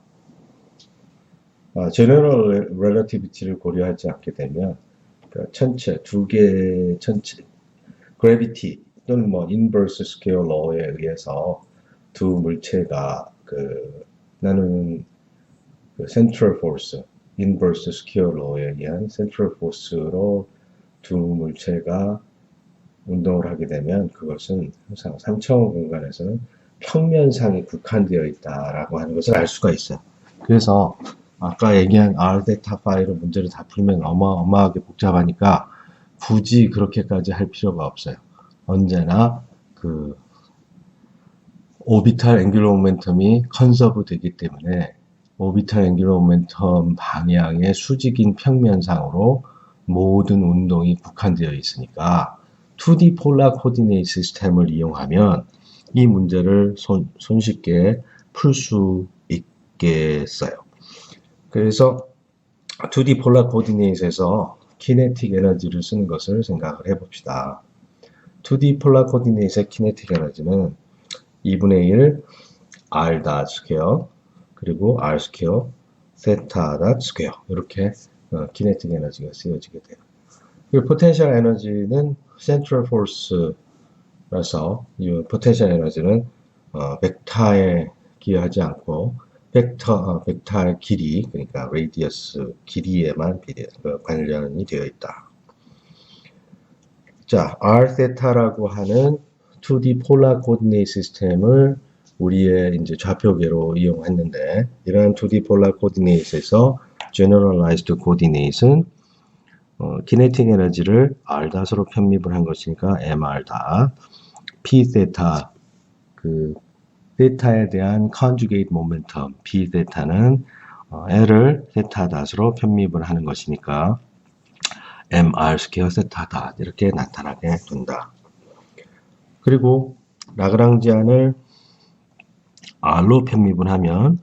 제너럴 렐러티비티를 고려하지 않게 되면 그러니까 천체 그래비티 또는 뭐 인버스 스퀘어 로에 의해서 두 물체가 나누는 센트럴 포스, 인버스 스퀘어 로에 의한 센트럴 포스로 두 물체가 운동을 하게 되면 그것은 항상 3차원 공간에서는 평면상에 국한되어 있다라고 하는 것을 알 수가 있어요. 그래서 아까 얘기한 R 데타 파이로 문제를 다 풀면 어마어마하게 복잡하니까 굳이 그렇게까지 할 필요가 없어요. 언제나 오비탈 앵귤러 모멘텀이 컨서브 되기 때문에 오비탈 앵귤러 모멘텀 방향의 수직인 평면상으로 모든 운동이 국한되어 있으니까 2D 폴라 코디네이트 시스템을 이용하면 이 문제를 손쉽게 풀 수 있겠어요. 그래서 2D 폴라 코디네이트에서 키네틱 에너지를 쓰는 것을 생각을 해봅시다. 2D 폴라 코디네이트의 키네틱 에너지는 2분의 1 r 닷 스퀘어 그리고 r 스퀘어 세타 닷 스퀘어 이렇게 키네틱 에너지가 쓰여지게 돼요. 그리고 포텐셜 에너지는 센트럴 포스라서 이 포텐셜 에너지는 벡터에 기여하지 않고 벡터의 길이 그러니까 레디어스 길이에만 관련이 되어 있다. 자, r 세타라고 하는 2D 폴라 코디네이트 시스템을 우리의 이제 좌표계로 이용했는데 이러한 2D 폴라 코디네이트에서 generalized coordinate은 kinetic 에너지를 r 닷으로 편입을 한 것이니까 mr 닷 p 세타 그 세타에 대한 conjugate momentum p 세타는 l을 세타 닷으로 편입을 하는 것이니까 mr 스퀘어 세타 닷 이렇게 나타나게 된다. 그리고 라그랑지안을 r로 편입을 하면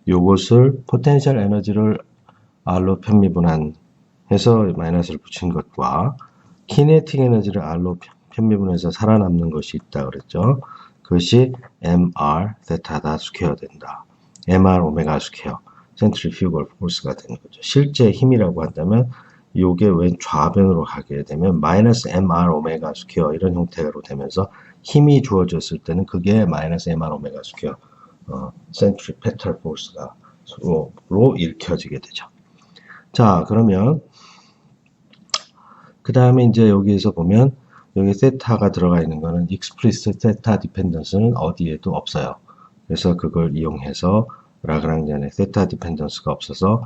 요것을 포텐셜 에너지를 r로 편입을 해서 마이너스를 붙인 것과 키네틱 에너지를 r로 편입을 해서 살아남는 것이 있다 그랬죠. 그것이 mr 세타 닷 스퀘어 된다. mr 오메가 스퀘어 센트리퓨걸 포스가 되는 거죠. 실제 힘이라고 한다면 요게 왼 좌변으로 가게 되면 마이너스 mr 오메가 스퀘어 이런 형태로 되면서 힘이 주어졌을 때는 그게 마이너스 mr 오메가 스퀘어 센트리페탈 포스가 로 읽혀지게 되죠. 자, 그러면 그 다음에 이제 여기에서 보면 여기 세타가 들어가 있는 거는 explicit 세타 디펜던스는 어디에도 없어요. 그래서 그걸 이용해서 라그랑지안의 세타 디펜던스가 없어서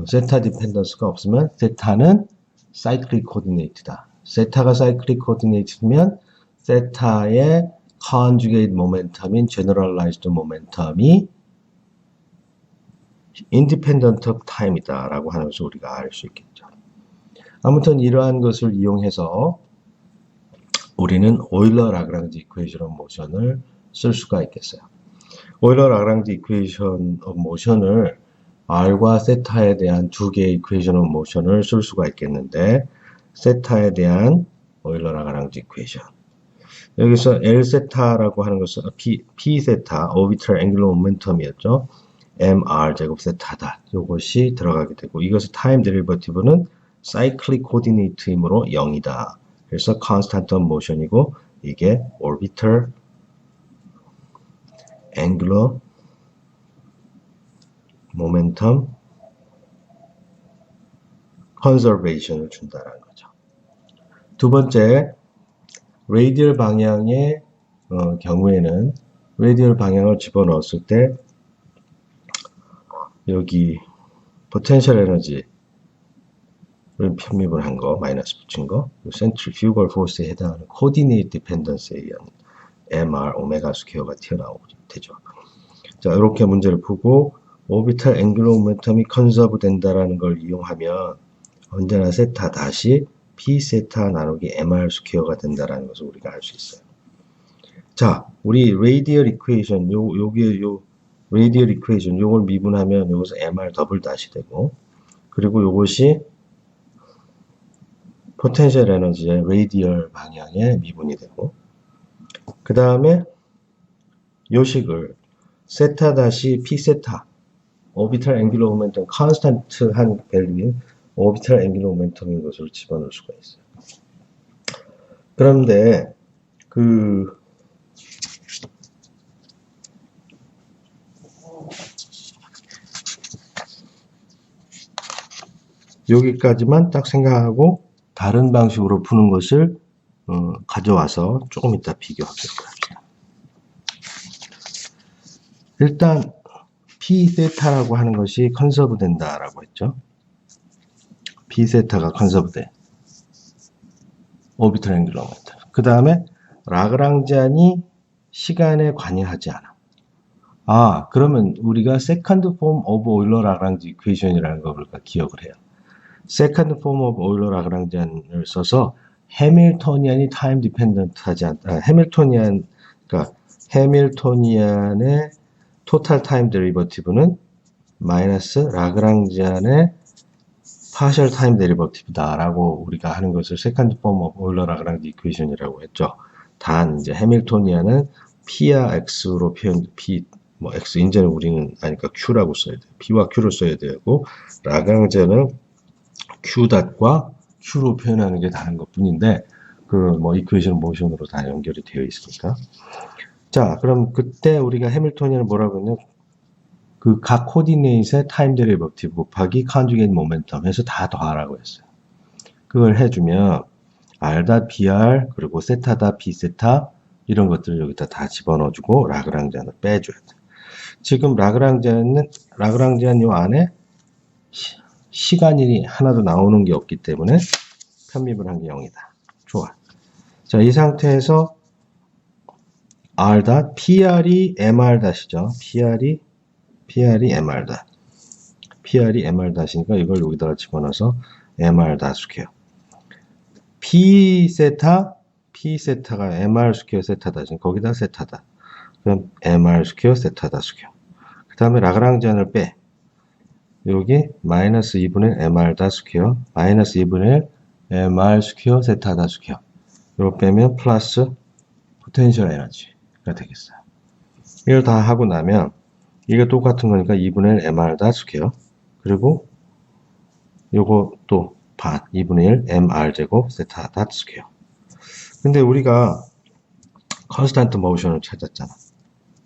세타 디펜던스가 없으면 세타는 사이클릭 코디네이트다. 세타가 사이클릭 코디네이트면 세타의 conjugate momentum인 generalized momentum이 independent of time이다 라고 하는 것을 우리가 알 수 있겠죠. 아무튼 이러한 것을 이용해서 우리는 오일러 라그랑지 이퀘이션 오브 모션을 쓸 수가 있겠어요. 오일러 라그랑지 이퀘이션 오브 모션을 r과 세타에 대한 두 개의 이퀘이션 오브 모션을 쓸 수가 있겠는데 세타에 대한 오일러 라그랑지 이퀘이션 여기서 L 세타라고 하는 것은 P 세타 오비탈 앵귤러 모멘텀이었죠. mr 제곱 세타다. 이것이 들어가게 되고 이것의 타임 데리버티브는 사이클릭 코디네이트이므로 0이다. 그래서 constant of motion이고 이게 orbital angular momentum conservation을 준다는 거죠. 두 번째, 레이디얼 방향의 경우에는 레이디얼 방향을 집어넣었을 때 여기 포텐셜 에너지를 편입을 한 거, 마이너스 붙인 거, 센트리퓨걸 포스에 해당하는 코디네이트 디펜던스에 의한 mr 오메가 스퀘어가 튀어나오게 되죠. 자, 이렇게 문제를 푸고 오비탈 앵귤러 모멘텀이 컨서브 된다라는 걸 이용하면 언제나 세타 다시 p 세타 나누기 mr 스퀘어가 된다라는 것을 우리가 알 수 있어요. 자, 우리 레이디얼 이퀘이션 레이디얼 이퀘이션 요걸 미분하면 요것은 mr 더블 다시 되고 그리고 요것이 포텐셜 에너지의 레이디얼 방향의 미분이 되고 그 다음에 요식을 세타 다시 p 세타 오비탈 앵귤러 모멘텀 컨스탄트한 밸류인 오비탈 앵귤러 모멘텀인 것을 집어넣을 수가 있어요. 그런데 여기까지만 딱 생각하고 다른 방식으로 푸는 것을 가져와서 조금 이따 비교하도록 합시다. 일단 p 세타라고 하는 것이 컨서브 된다라고 했죠. p 세타가 컨서브 돼. 오비탈 앵귤러 모멘텀. 그 다음에 라그랑지안이 시간에 관여하지 않아. 그러면 우리가 second form of Euler-Lagrange equation이라는 걸 우리가 기억을 해요. second form of Euler-Lagrange를 써서 해밀토니안이 타임 디펜던트 하지 않다. 그러니까 해밀토니안의 토탈 타임 데리버티브는 마이너스 라그랑지안의 파셜 타임 데리버티브다라고 우리가 하는 것을 세컨드 폼 오브 오일러-라그랑지 이퀘이션이라고 했죠. 단 이제 해밀토니안은 P와 X로 표현 X 인제는 우리는 아니까 Q라고 써야 돼요. P와 Q를 써야 되고 라그랑지안은 Q.과 Q로 표현하는 게 다른 것뿐인데 이퀘이션 모션으로 다 연결이 되어 있으니까. 자, 그럼 그때 우리가 해밀토니안을 뭐라고 했냐? 그 각 코디네이트의 타임 데리버티브 곱하기 컨주게이트 모멘텀 해서 다 더하라고 했어요. 그걸 해주면 R.BR 그리고 세타 B 세타 이런 것들을 여기다 다 집어넣어주고 라그랑지안을 빼줘야 돼. 지금 라그랑지안 요 안에 시간이 하나도 나오는 게 없기 때문에 편입을 한 게 0이다. 좋아. 자, 이 상태에서 R. PR이 MR-이죠. PR이 MR-. PR이 MR-이니까 이걸 여기다가 집어넣어서 MR-스퀘어. P세타가 MR-스퀘어 세타다. 거기다 세타다. 그럼 MR-스퀘어 세타다 스퀘어. 그 다음에 라그랑지안을 빼. 여기 마이너스 2분의 MR 스퀘어, 마이너스 2분의 MR 스퀘어 세타다 스퀘어. 이거 빼면 플러스 포텐셜 에너지가 되겠어요. 이걸 다 하고 나면 이게 똑같은 거니까 2분의 1 MR 스퀘어. 그리고 요거 또 반 2분의 1 MR 제곱 세타 닷 스퀘어. 근데 우리가 컨스탄트 모션을 찾았잖아.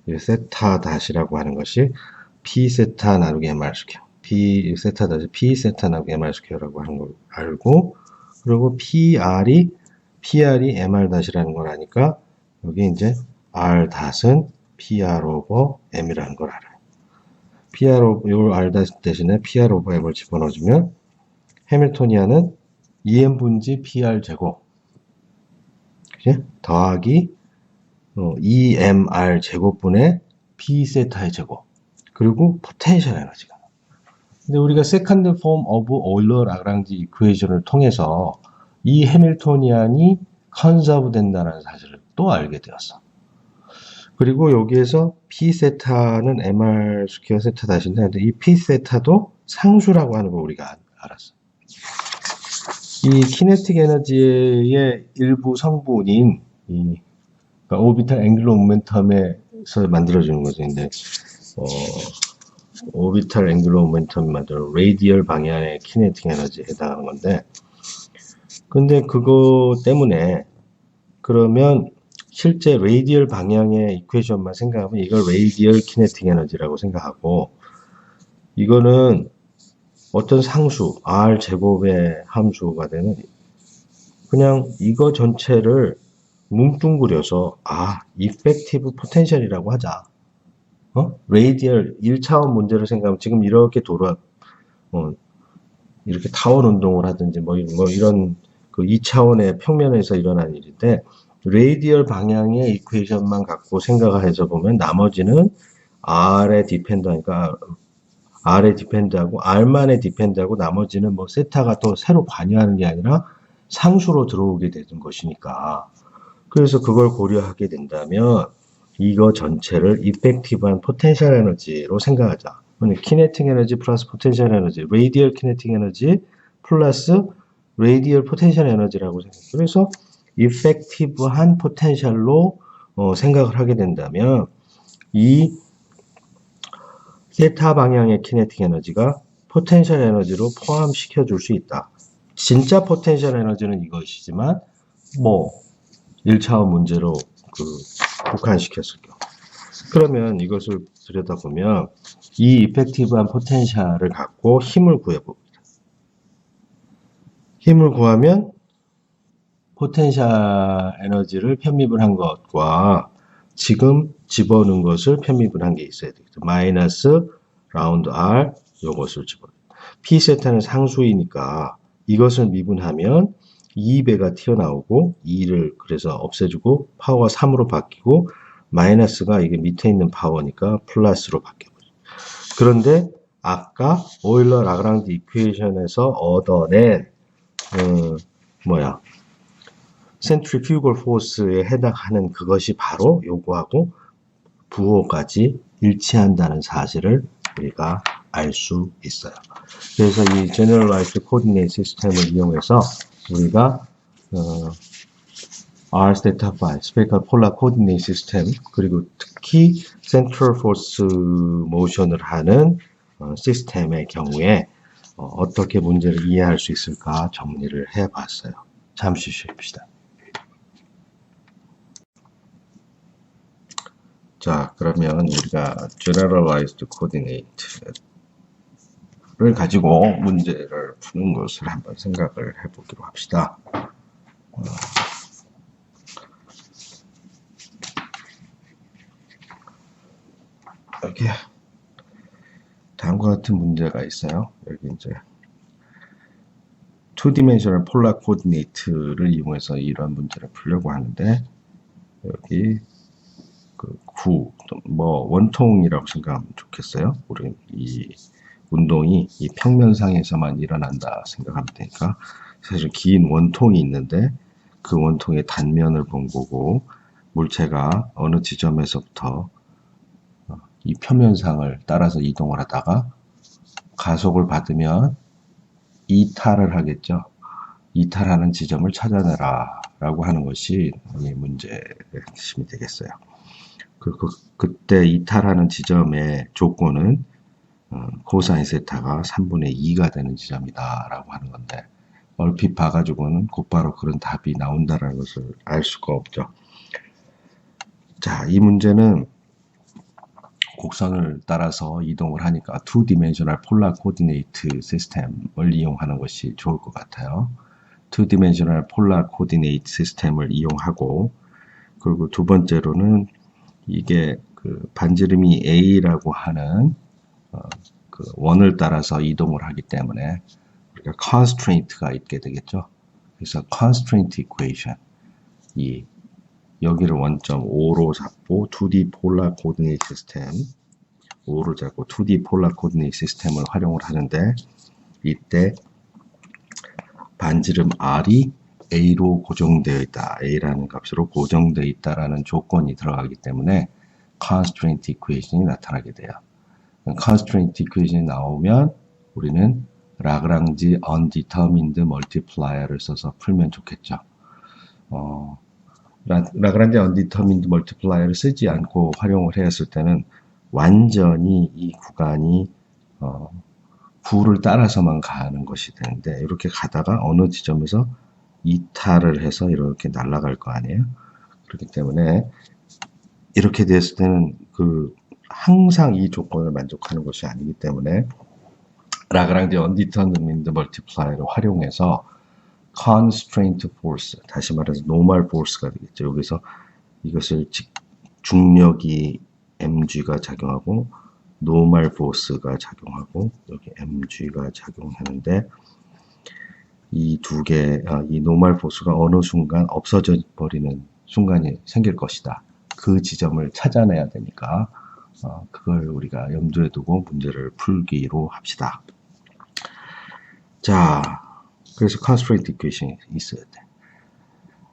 이 세타 닷이라고 하는 것이 P 세타 나누기 MR 스퀘어. P 세타 닷이 P 세타 나누기 MR 스퀘어라고 하는 걸 알고, 그리고 PR이 MR 닷이라는 걸 아니까 여기 이제 R 닷은 PR 오버 M이라는 걸 알아요. PR 오버 요 R 닷 대신에 PR 오버 M을 집어넣어주면 해밀토니안은 EM 분지 PR 제곱 그치? 더하기 EMR 제곱분의 P 세타의 제곱 그리고 포텐셜 에너지가. 근데 우리가 세컨드 폼 오브 오일러-라그랑지 이퀘이션을 통해서 이 해밀토니안이 컨저브 된다는 사실을 또 알게 되었어. 그리고 여기에서 P 세타는 MR 스퀘어 세타 다신데, 근데 이 P 세타도 상수라고 하는 걸 우리가 알았어. 이 키네틱 에너지의 일부 성분인 그러니까 오비탈 앵귤러 모멘텀에서 만들어지는 거죠. 근데 오비탈 앵귤러 모멘텀이 만드는 레이디얼 방향의 키네틱 에너지에 해당하는 건데, 근데 그거 때문에 그러면 실제 레이디얼 방향의 이퀘이션만 생각하면 이걸 레이디얼 키네틱 에너지라고 생각하고, 이거는 어떤 상수 R 제곱의 함수가 되는 그냥 이거 전체를 뭉뚱그려서 이펙티브 포텐셜이라고 하자. 레이디얼 1차원 문제를 생각하면 지금 이렇게 이렇게 타원 운동을 하든지 이런 그 2차원의 평면에서 일어난 일인데, 레이디얼 방향의 이퀘이션만 갖고 생각을 해서 보면 나머지는 R에 디펜드하니까 R에 디펜드하고 R만에 디펜드하고 나머지는 세타가 또 새로 관여하는 게 아니라 상수로 들어오게 되는 것이니까, 그래서 그걸 고려하게 된다면 이거 전체를 이펙티브한 포텐셜 에너지로 생각하자. 키네틱 에너지 플러스 포텐셜 에너지, 레이디얼 키네틱 에너지 플러스 레이디얼 포텐셜 에너지라고 생각해요. 그래서 이펙티브한 포텐셜로 생각을 하게 된다면 이 세타 방향의 키네틱 에너지가 포텐셜 에너지로 포함시켜 줄 수 있다. 진짜 포텐셜 에너지는 이것이지만 1차원 문제로 국한시켰을 경우. 그러면 이것을 들여다보면 이 이펙티브한 포텐셜을 갖고 힘을 구해봅니다. 힘을 구하면 포텐셜 에너지를 편입을 한 것과 지금 집어넣은 것을 편입을 한 게 있어야 되겠죠. 마이너스 라운드 R 요것을 집어넣어요. P 세타는 상수이니까 이것을 미분하면 2배가 튀어나오고 2를 그래서 없애주고 파워가 3으로 바뀌고 마이너스가 이게 밑에 있는 파워니까 플러스로 바뀌어버려요. 그런데 아까 오일러 라그랑지 이퀘이션에서 얻어낸 센트리퓨걸 포스에 해당하는 그것이 바로 요거하고 부호까지 일치한다는 사실을 우리가 알 수 있어요. 그래서 이 Generalized Coordinate System을 이용해서 우리가 R theta phi, Spherical Polar Coordinate System, 그리고 특히 Central Force Motion을 하는 시스템의 경우에 어떻게 문제를 이해할 수 있을까 정리를 해봤어요. 잠시 쉬읍시다. 자, 그러면 우리가 Generalized Coordinate를 가지고 문제를 푸는 것을 한번 생각을 해보기로 합시다. 여기 다음과 같은 문제가 있어요. 여기 이제 투디멘셔널 폴라 코디네이트를 이용해서 이런 문제를 풀려고 하는데 여기 그 원통이라고 생각하면 좋겠어요. 우리 이 운동이 이 평면상에서만 일어난다 생각하면 되니까 사실 긴 원통이 있는데 그 원통의 단면을 본 거고 물체가 어느 지점에서부터 이 평면상을 따라서 이동을 하다가 가속을 받으면 이탈을 하겠죠. 이탈하는 지점을 찾아내라 라고 하는 것이 이 문제의 핵심이 되겠어요. 그때 이탈하는 지점의 조건은 코사인 세타가 3분의 2가 되는 지점이다 라고 하는 건데 얼핏 봐가지고는 곧바로 그런 답이 나온다라는 것을 알 수가 없죠. 자, 이 문제는 곡선을 따라서 이동을 하니까 2디멘셔널 폴라 코디네이트 시스템을 이용하는 것이 좋을 것 같아요. 2디멘셔널 폴라 코디네이트 시스템을 이용하고 그리고 두 번째로는 이게 그 반지름이 A라고 하는 그 원을 따라서 이동을 하기 때문에 우리가 constraint가 있게 되겠죠. 그래서 constraint equation 여기를 원점 O로 잡고 2D 폴라 코디네이트 시스템 O를 잡고 2D 폴라 코디네이트 시스템을 활용을 하는데 이때 반지름 R이 A로 고정되어 있다. A라는 값으로 고정되어 있다라는 조건이 들어가기 때문에 constraint equation이 나타나게 돼요. constraint equation이 나오면 우리는 라그랑지 undetermined multiplier를 써서 풀면 좋겠죠. 라그랑지 undetermined multiplier를 쓰지 않고 활용을 했을 때는 완전히 이 구간이 부를 따라서만 가는 것이 되는데 이렇게 가다가 어느 지점에서 이탈을 해서 이렇게 날아갈 거 아니에요. 그렇기 때문에 이렇게 됐을 때는 항상 이 조건을 만족하는 것이 아니기 때문에 라그랑지 undetermined multiplier를 활용해서 constraint force, 다시 말해서 normal force가 되겠죠. 여기서 이것을 중력이 mg가 작용하고 normal force가 작용하고 여기 mg가 작용하는데 이 두 개, 이 normal force가 어느 순간 없어져 버리는 순간이 생길 것이다. 그 지점을 찾아내야 되니까 그걸 우리가 염두에 두고 문제를 풀기로 합시다. 자, 그래서 constraint equation이 있어야 돼.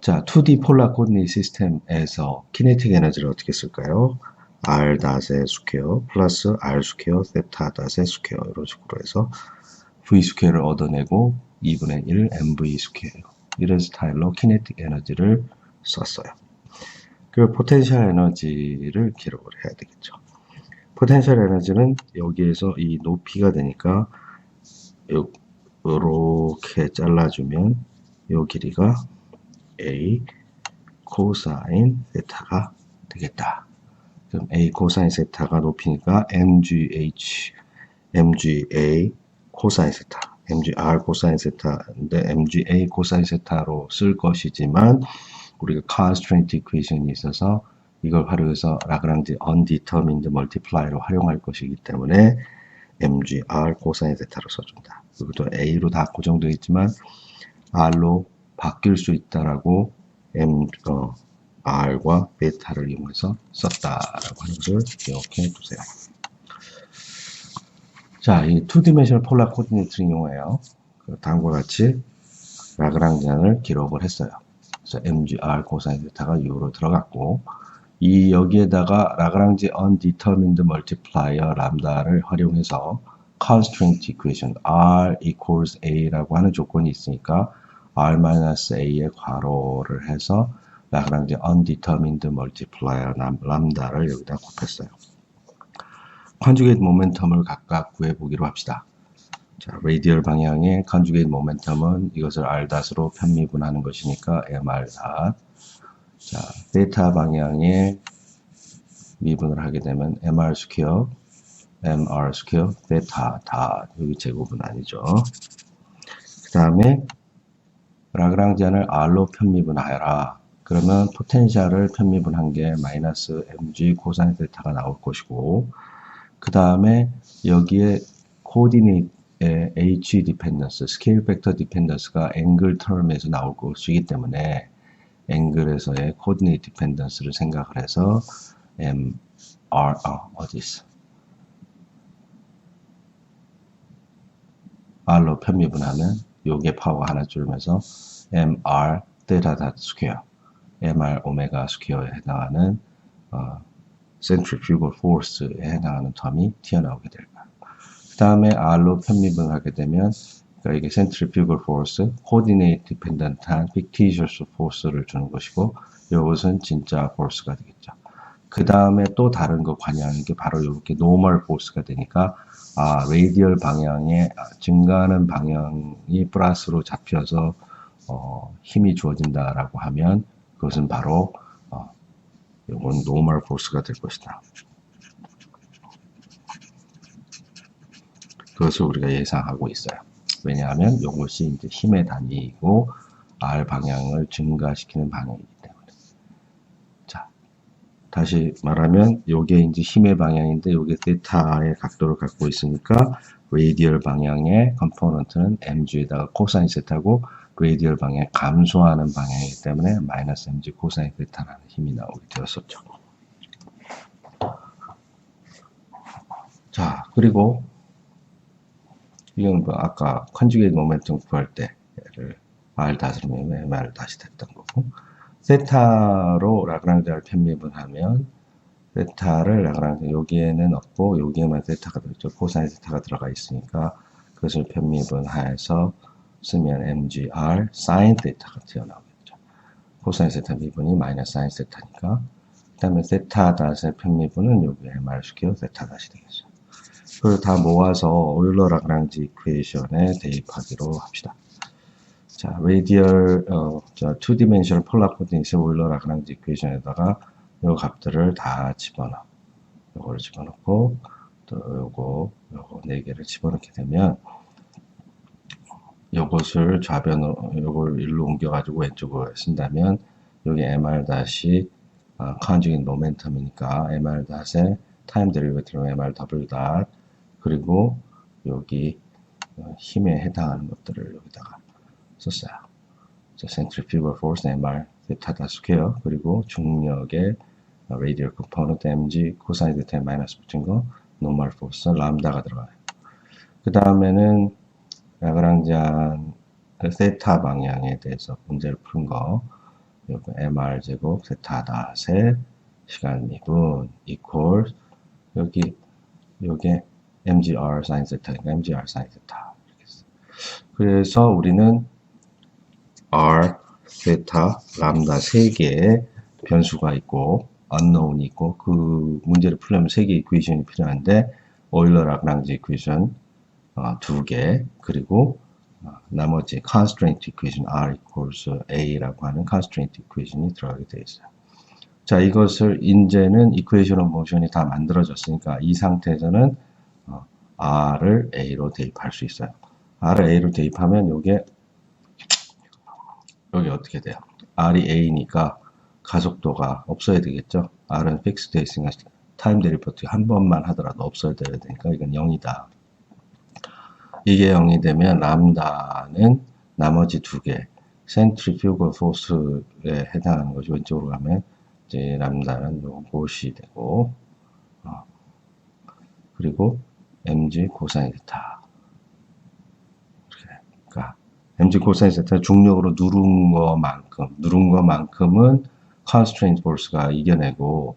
자, 2D 폴라 코디네이트 시스템에서 키네틱 에너지를 어떻게 쓸까요? R 닷의 스퀘어 플러스 R 스퀘어 세타 닷의 스퀘어 이런 식으로 해서 V 스퀘어를 얻어내고 2분의 1 MV 스퀘어 이런 스타일로 키네틱 에너지를 썼어요. 그리고 포텐셜 에너지를 기록을 해야 되겠죠. 포텐셜 에너지는 여기에서 이 높이가 되니까 이렇게 잘라주면 이 길이가 A 코사인 세타가 되겠다. 그럼 A 코사인 세타가 높이니까 MGA 코사인 세타, MGR 코사인 세타인데 MGA 코사인 세타로 쓸 것이지만 우리가 constraint equation이 있어서 이걸 활용해서 라그랑지 undetermined multiplier로 활용할 것이기 때문에 MGR 코사인 세타로 써준다. 이것도 A로 다 고정되어 있지만 R로 바뀔 수 있다라고 R과 베타를 이용해서 썼다라고 하는 것을 기억해 두세요. 자, 이 2디멘셔널 폴라 코디네이트를 이용해요. 다음과 같이 라그랑지안을 기록을 했어요. 그래서 mgr 코사인 베타가 U로 들어갔고, 이 여기에다가 라그랑지 undetermined multiplier 람다를 활용해서 constraint equation R equals A라고 하는 조건이 있으니까 R-A의 괄호를 해서 라그랑지 undetermined multiplier 람다를 여기다 곱했어요. 컨주게이트 모멘텀을 각각 구해보기로 합시다. 자, 레디얼 방향의 컨주게이트 모멘텀은 이것을 R-로 편미분하는 것이니까 MR-. 자, 베타 방향의 미분을 하게 되면 MR 스퀘어, MR 스퀘어, 베타 다 여기 제곱은 아니죠. 그 다음에 라그랑지안을 R로 편미분하여라. 그러면 포텐셜을 편미분한 게 마이너스 mg 코사인 베타가 나올 것이고, 그 다음에 여기에 코디네이트의 h 디펜던스, 스케일 팩터 디펜던스가 앵글 텀에서 나올 것이기 때문에 앵글에서의 코디네이트 디펜던스를 생각을 해서 어디 있어? R로 편미분하면 요게 파워 하나 줄면서 MR 데타 닷 스퀘어, MR 오메가 스퀘어에 해당하는 centrifugal force에 해당하는 텀이 튀어나오게 될 거예요. 그 다음에 R로 편미분을 하게 되면 그러니까 이게 centrifugal force, coordinate dependent한 fictitious force를 주는 것이고, 이것은 진짜 force가 되겠죠. 그 다음에 또 다른 거 관여하는 게 바로 이렇게 normal force가 되니까, radial 방향에 증가하는 방향이 플러스로 잡혀서 힘이 주어진다라고 하면 그것은 바로 이건 normal force가 될 것이다. 그것을 우리가 예상하고 있어요. 왜냐하면 이것이 이제 힘의 단위이고 R 방향을 증가시키는 방향이기 때문에. 자, 다시 말하면 이게 이제 힘의 방향인데 이게 세타의 각도를 갖고 있으니까 레디얼 방향의 컴포넌트는 mg에다가 코사인 세타고 레디얼 방향 감소하는 방향이기 때문에 마이너스 mg 코사인 세타라는 힘이 나오게 되었었죠. 자, 그리고 이건 뭐 아까 컨주게이트 모멘텀 구할 때 얘를 R-로 MR 다시 됐던 거고, 세타로 라그랑지를 편미분하면 세타를 라그랑지 여기에는 없고 여기에만 세타가 들어있죠. 코사인 세타가 들어가 있으니까 그것을 편미분해서 쓰면 mgr 사인 세타가 튀어나오겠죠. 코사인 세타 미분이 마이너스 사인 세타니까, 그 다음에 세타 닷의 편미분은 여기 MR 스퀘어 세타 닷이 되겠죠. 그걸 다 모아서 오일러 라그랑지 이퀘이션에 대입하기로 합시다. 자, 레디얼 2디멘셔널 폴라 코디네이션 오일러 라그랑지 이퀘이션에다가 요 값들을 다 집어넣어. 요거를 집어넣고 또 요거 4개를 집어넣게 되면 요것을 좌변으로 요걸 일로 옮겨 가지고 왼쪽으로 쓴다면 여기 MR 다시 컨주게이트 모멘텀이니까 MR 닷의 타임 데리베이티브 MR 더블 닷, 그리고 여기 힘에 해당하는 것들을 여기다가 썼어요. 자, centrifugal force MR 세타 닷 스퀘어, 그리고 중력의 radial component mg 코사인 세타에 마이너스 붙인 거 normal force 람다가 들어가요. 그 다음에는 라그랑지안 세타 방향에 대해서 문제를 푼 거, 여기 MR 제곱 세타 닷의 시간 미분 equals 여기 요게 mgr 사인 세타니까 mgr 사인 세타. 그래서 우리는 r 세타 람다 3개의 변수가 있고 unknown이 있고 그 문제를 풀려면 3개의 이퀘이션이 필요한데 오일러 라그랑지 이퀘이션 2개, 그리고 나머지 constraint equation R equals A라고 하는 constraint equation이 들어가게 되어 있어요. 자, 이것을 이제는 equation of motion이 다 만들어졌으니까 이 상태에서는 R을 A로 대입할 수 있어요. R을 A로 대입하면 요게 여기 어떻게 돼요? R이 A니까 가속도가 없어야 되겠죠? R은 픽스 되어 있으니까 타임 데리버티브 한 번만 하더라도 없어야 되니까 이건 0이다. 이게 0이 되면 람다는 나머지 2개, centrifugal force에 해당하는 것이 왼쪽으로 가면 이제 람다는 요것이 되고, 그리고 mg 코사인 세타. 그러니까 mg 코사인 세타 중력으로 누른 것만큼은 constraint force가 이겨내고,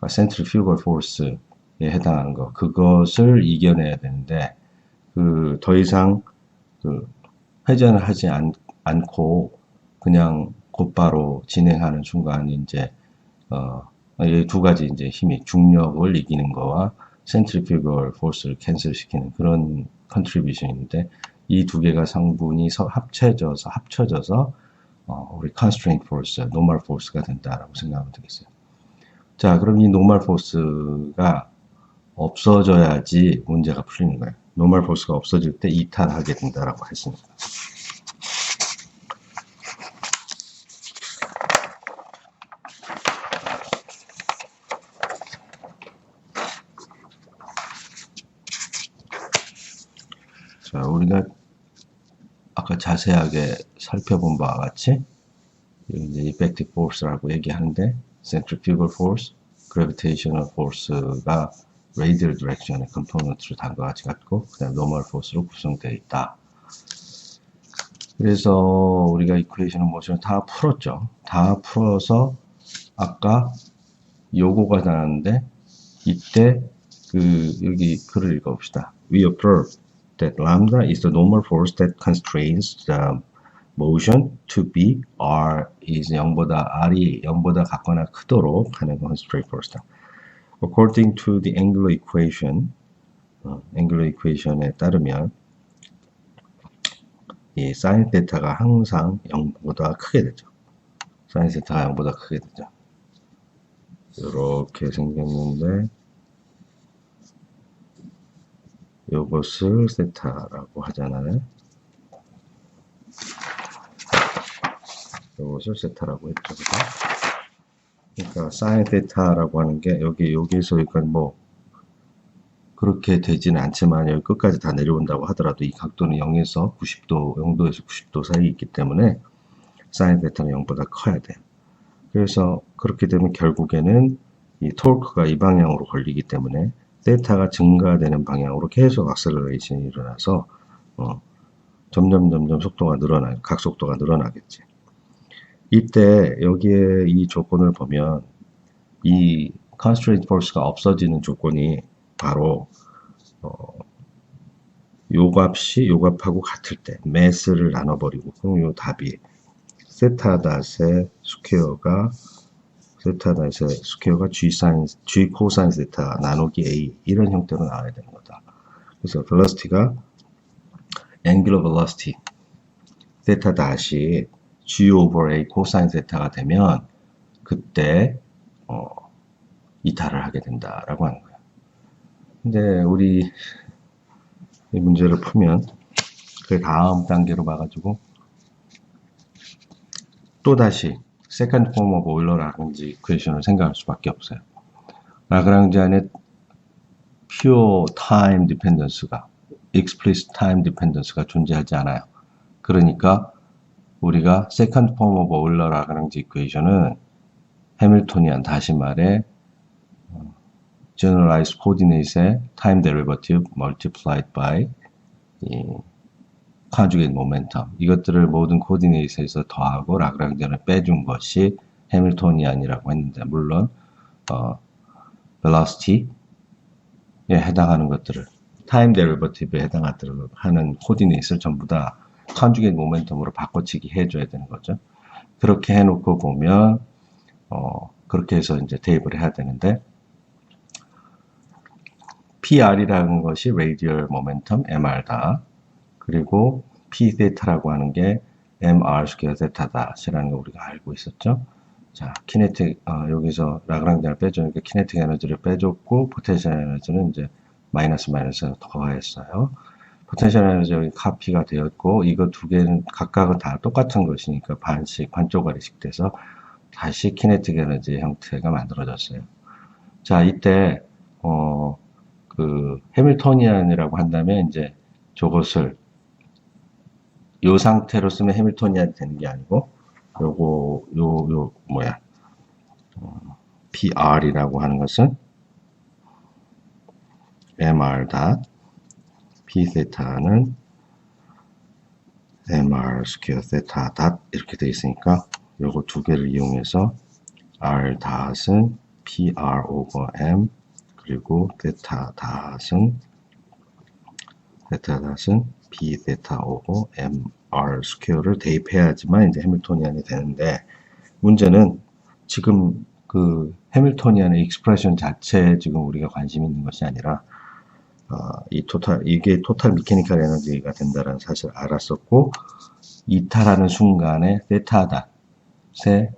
centrifugal force에 해당하는 그것을 이겨내야 되는데, 더 이상 회전을 하지 않고 그냥 곧바로 진행하는 순간 이제 이 두 가지 이제 힘이 중력을 이기는 거와 centrifugal force를 캔슬시키는 그런 컨트리뷰션인데, 이 두 개가 성분이 합쳐져서 우리 constraint force, normal force가 된다라고 생각하면 되겠어요. 자, 그럼 이 normal force가 없어져야지 문제가 풀리는 거예요. normal force가 없어질 때 이탈하게 된다라고 했습니다. 자, 우리가 아까 자세하게 살펴본 바와 같이 이제 effective force라고 얘기하는데, centrifugal force, gravitational force가 radial direction의 컴포넌트로 다음과 같이 같고, 그 다음에 normal force로 구성되어 있다. 그래서 우리가 equation of motion을 다 풀었죠. 다 풀어서 아까 요거가 나왔는데, 이때 여기 글을 읽어봅시다. We observe that lambda is the normal force that constrains the motion to be R is 0보다 R이 0보다 같거나 크도록 하는 constraint force다. According to the angular equation에 따르면 이 sin θ가 항상 0보다 크게 되죠. sin θ가 0보다 크게 되죠. 이렇게 생겼는데, 요것을 세타라고 하잖아요. 요것을 세타라고 했죠. 그죠? 그러니까 sin θ라고 하는 게 여기에서 뭐 그렇게 되지는 않지만 여기 끝까지 다 내려온다고 하더라도 이 각도는 0에서 90도, 0도에서 90도 사이에 있기 때문에 sin θ는 0보다 커야 돼요. 그래서 그렇게 되면 결국에는 이 토르크가 이 방향으로 걸리기 때문에 세타가 증가되는 방향으로 계속 악셀러레이션이 일어나서 점점 속도가 늘어나요. 각속도가 늘어나겠지. 이때 여기에 이 조건을 보면 이 constraint force가 없어지는 조건이 바로 요 값이 요 값하고 같을 때 매스를 나눠버리고, 그럼 요 답이 세타 닷의 스퀘어가 G 코사인 세타 나누기 A, 이런 형태로 나와야 되는 거다. 그래서 velocity가 angular velocity 세타 닷이 G over A 코사인 세타가 되면 그때 이탈을 하게 된다라고 하는 거예요. 근데 우리 이 문제를 풀면 그 다음 단계로 봐가지고 또다시 second form of Euler-Lagrange equation을 생각할 수밖에 없어요. 라그랑지 안에 pure time dependence가, explicit time dependence가 존재하지 않아요. 그러니까 우리가 second form of Euler-Lagrange equation은 해밀토니안, 다시 말해 generalized coordinate의 time derivative multiplied by conjugate momentum, 이것들을 모든 코디네이트에서 더하고 라그랑지안을 빼준 것이 해밀토니안이라고 했는데, 물론 velocity에 해당하는 것들을, time derivative에 해당하는 코디네이트를 전부 다 conjugate momentum으로 바꿔치기 해줘야 되는 거죠. 그렇게 해놓고 보면 그렇게 해서 이제 대입을 해야 되는데, PR이라는 것이 radial momentum, MR다. 그리고 Pθ라고 하는 게 MR 스퀘어 세타다라는 거 우리가 알고 있었죠. 자, 키네틱, 여기서 라그랑지안을 빼주니까 키네틱 에너지를 빼줬고, 포텐셜 에너지는 이제 마이너스 더했어요. 포텐셜 에너지 여기 카피가 되었고, 이거 두 개는 각각은 다 똑같은 것이니까 반쪽짜리씩 돼서 다시 키네틱 에너지 형태가 만들어졌어요. 자, 이때 해밀토니안이라고 한다면 이제 저것을 이 상태로 쓰면 해밀토니안이 되는 게 아니고, 뭐야, PR이라고 하는 것은 MR 닷 P 세타는 MR 스퀘어 세타 닷 이렇게 되어 있으니까 요거 두 개를 이용해서 R 닷은 PR 오버 M 그리고 세타 닷은 B 세타 오버 MR 스퀘어를 대입해야지만 이제 해밀토니안이 되는데 문제는 지금 그 해밀토니안의 익스프레션 자체에 지금 우리가 관심 있는 것이 아니라 이게 토탈 미케니컬 에너지가 된다는 사실을 알았었고 이탈하는 순간에 세타닷의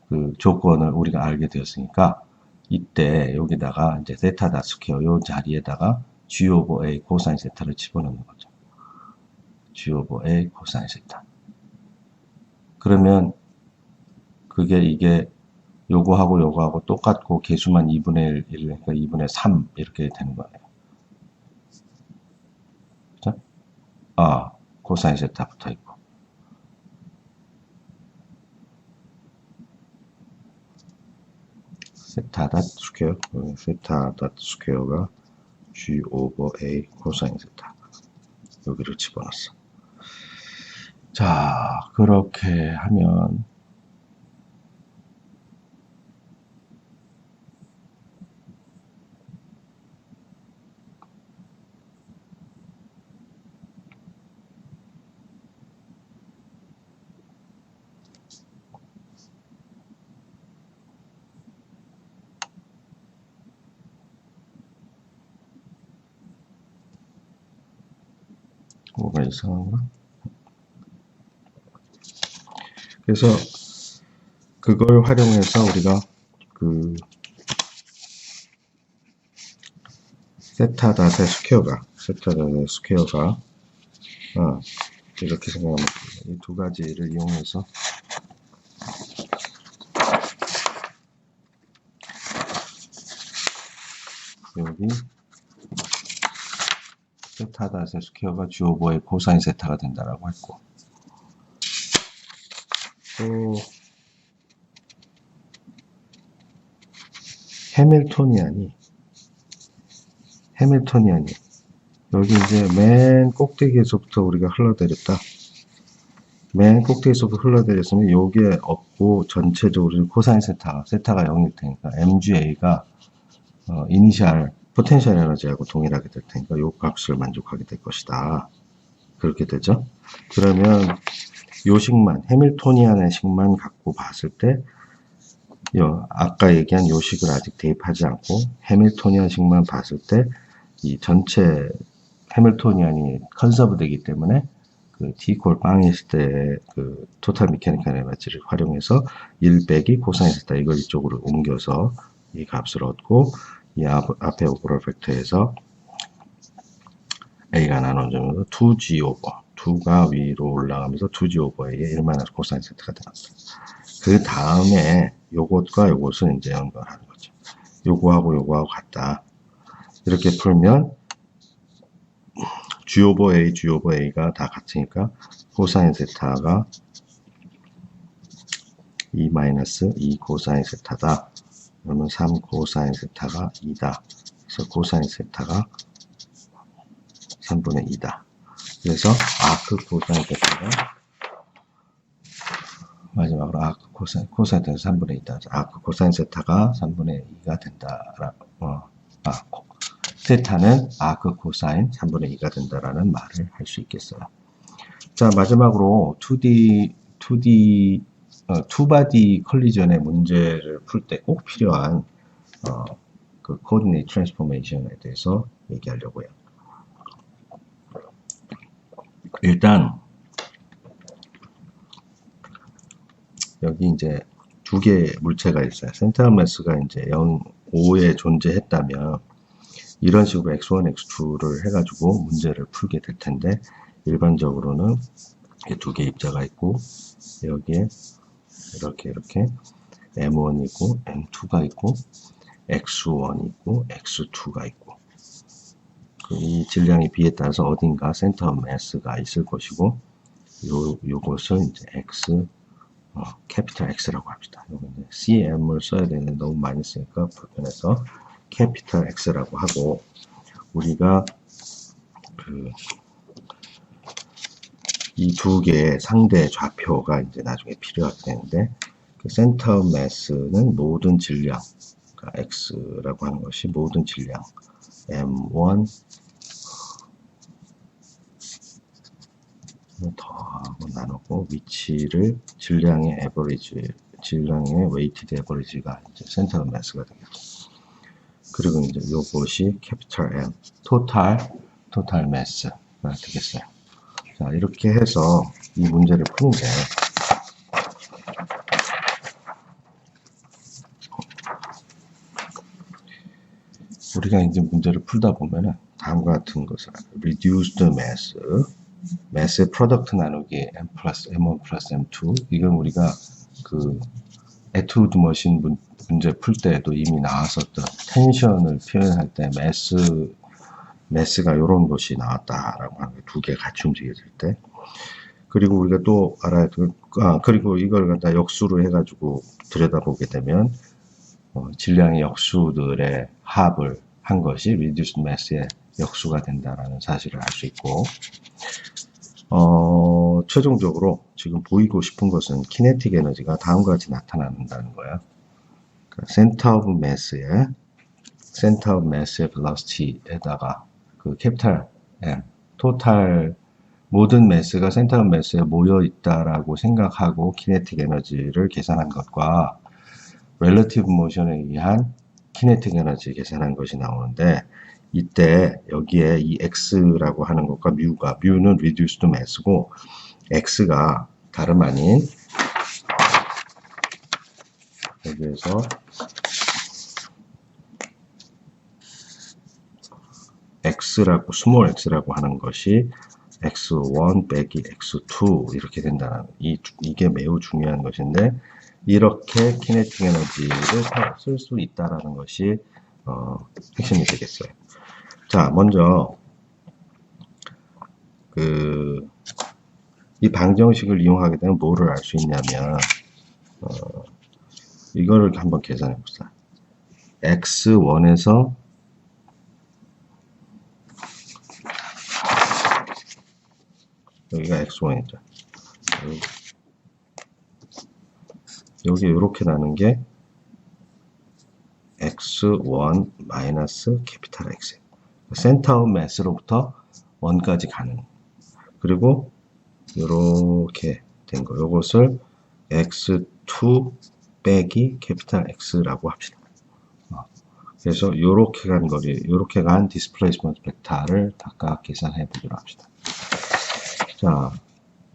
그 조건을 우리가 알게 되었으니까 이때 여기다가 이제 세타닷 스퀘어 요 자리에다가 G 오버 A 코사인 세타를 집어넣는 거죠. G 오버 A 코사인 세타. 그러면 이게 요거하고 똑같고 개수만 2분의 1, 그러니까 2분의 3 이렇게 되는 거예요. 그죠? 코사인 세타 붙어 있고. 세타 닷 스퀘어가 G 오버 A 코사인 세타. 여기를 집어넣었어. 자, 그렇게 하면 뭐가 이상한가? 그래서 그걸 활용해서 우리가 그 세타 닷의 스퀘어가 이렇게 생각하면 이 두 가지를 이용해서 여기 세타 닷의 스퀘어가 G 오버 A 코사인 세타가 된다라고 했고 또 해밀토니안이 여기 이제 맨 꼭대기에서부터 우리가 흘러내렸다. 맨 꼭대기에서부터 흘러내렸으면 요게 없고 전체적으로 코사인 세타가 0일 테니까 MGA가 이니셜 포텐셜 에너지하고 동일하게 될 테니까 요 값을 만족하게 될 것이다. 그렇게 되죠. 그러면 요 식만 해밀토니안의 식만 갖고 봤을 때 아까 얘기한 요 식을 아직 대입하지 않고 해밀토니안 식만 봤을 때 이 전체 해밀토니안이 컨서브 되기 때문에 그 T콜 빵했을 때 그 토탈 미케니컬 에너지를 활용해서 1 빼기 코사인 세타 이걸 이쪽으로 옮겨서 이 값을 얻고 이 앞에 오버롤 팩터에서 A가 나눠주면서 2G 오버 2가 위로 올라가면서 2G 오버에 1 마이너스 코사인 세타가 되었어요. 그 다음에 요것과 요것을 이제 연결하는 거죠. 요거하고 같다. 이렇게 풀면 G 오버 A가 다 같으니까 코사인 세타가 2 마이너스 2 코사인 세타다. 그러면 3 코사인 세타가 2다. 그래서 코사인 세타가 3분의 2다. 그래서 아크 코사인 세타가 마지막으로 아크 코사인 세타가 3분의 2다. 아크 코사인 세타가 3분의 2가 된다. 세타는 아크 코사인 3분의 2가 된다라는 말을 할 수 있겠어요. 자, 마지막으로 2바디 컬리전의 문제를 풀 때 꼭 필요한 그 코디네이트 트랜스포메이션에 대해서 얘기하려고요. 일단 여기 이제 두 개의 물체가 있어요. 센터 매스가 이제 0, 5에 존재했다면 이런 식으로 x1, x2를 해가지고 문제를 풀게 될 텐데 일반적으로는 두 개의 입자가 있고 여기에 이렇게 M1이 있고 M2가 있고 X1이 있고 X2가 있고 이 질량의 비에 따라서 어딘가 센터 매스가 있을 것이고 요것을 이제 X 캐피탈 X라고 합시다. 이거 이제 CM을 써야 되는데 너무 많이 쓰니까 불편해서 캐피탈 X라고 하고, 우리가 이 두 개의 상대 좌표가 이제 나중에 필요하게 되는데, 그 센터 매스는 모든 질량, 그러니까 X라고 하는 것이 모든 질량 M1 더하고 나누고, 위치를 질량의 에버리지, 질량의 웨이티드 에버리지가 이제 센터 매스가 되겠죠. 그리고 이제 요것이 캐피탈 M, 토탈 매스가 되겠어요. 자, 이렇게 해서 이 문제를 푸는데, 우리가 이제 문제를 풀다 보면은 다음과 같은 것을 reduced mass 프로덕트 나누기 M1 플러스 M2, 이건 우리가 그 에투드 머신 문제 풀 때에도 이미 나왔었던 텐션을 표현할 때 매스가 이런 것이 나왔다라고 하는 게 두 개 같이 움직여질 때. 그리고 우리가 또 알아야 될, 그리고 이걸 갖다 역수로 해가지고 들여다보게 되면 질량의 역수들의 합을 한 것이 reduced mass의 역수가 된다라는 사실을 알 수 있고, 최종적으로 지금 보이고 싶은 것은 키네틱 에너지가 다음과 같이 나타난다는 거예요. 그러니까 센터 오브 매스의 velocity에다가 그 캐피탈 M, 토탈 모든 매스가 센터 오브 매스에 모여 있다라고 생각하고 키네틱 에너지를 계산한 것과 relative motion에 의한 키네틱 에너지 계산한 것이 나오는데, 이때 여기에 이 X라고 하는 것과 뮤는 reduced mass고, X가 다름 아닌 여기에서 X라고, 스몰 X라고 하는 것이 X1 빼기 X2 이렇게 된다는, 이게 매우 중요한 것인데, 이렇게 키네틱 에너지를 쓸 수 있다라는 것이 핵심이 되겠어요. 자, 먼저 이 방정식을 이용하게 되면 뭐를 알 수 있냐면, 이거를 한번 계산해 봅시다. X1에서 여기가 X1이죠. 여기 이렇게 나는 게 X1 마이너스 캐피탈 X. 센터 오브 매스로부터 1까지 가는. 그리고 이렇게 된 거. 이것을 X2 빼기 캐피탈 X라고 합시다. 그래서 이렇게 간 거리, 이렇게 간 디스플레이스먼트 벡터를 각각 계산해 보도록 합시다. 자,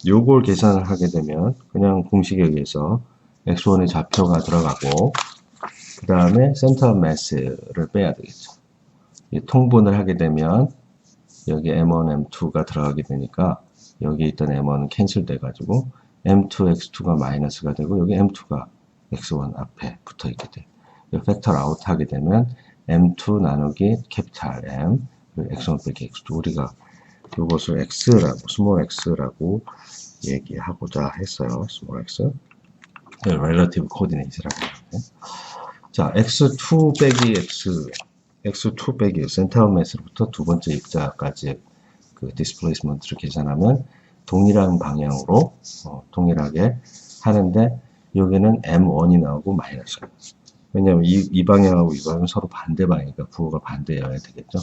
요걸 계산을 하게 되면 그냥 공식에 의해서 X1의 좌표가 들어가고, 그 다음에 센터 매스를 빼야 되겠죠. 통분을 하게 되면 여기 M1, M2가 들어가게 되니까 여기 있던 M1은 캔슬 돼가지고 M2, X2가 마이너스가 되고, 여기 M2가 X1 앞에 붙어 있게 돼. 팩터 아웃 하게 되면 M2 나누기 캐피탈 M, X1 빼기 X2, 우리가 이것을 X라고, 스몰 X라고 얘기하고자 했어요. 스몰 X. relative coordinate라고 하는데. 자, X2 빼기 X2 빼기 센터 오브 매스로부터 두 번째 입자까지 그 디스플레이스먼트를 계산하면 동일한 방향으로 동일하게 하는데, 여기는 M1이 나오고 마이너스가. 왜냐면 이 방향하고 이 방향은 서로 반대 방향이니까 부호가 반대여야 되겠죠.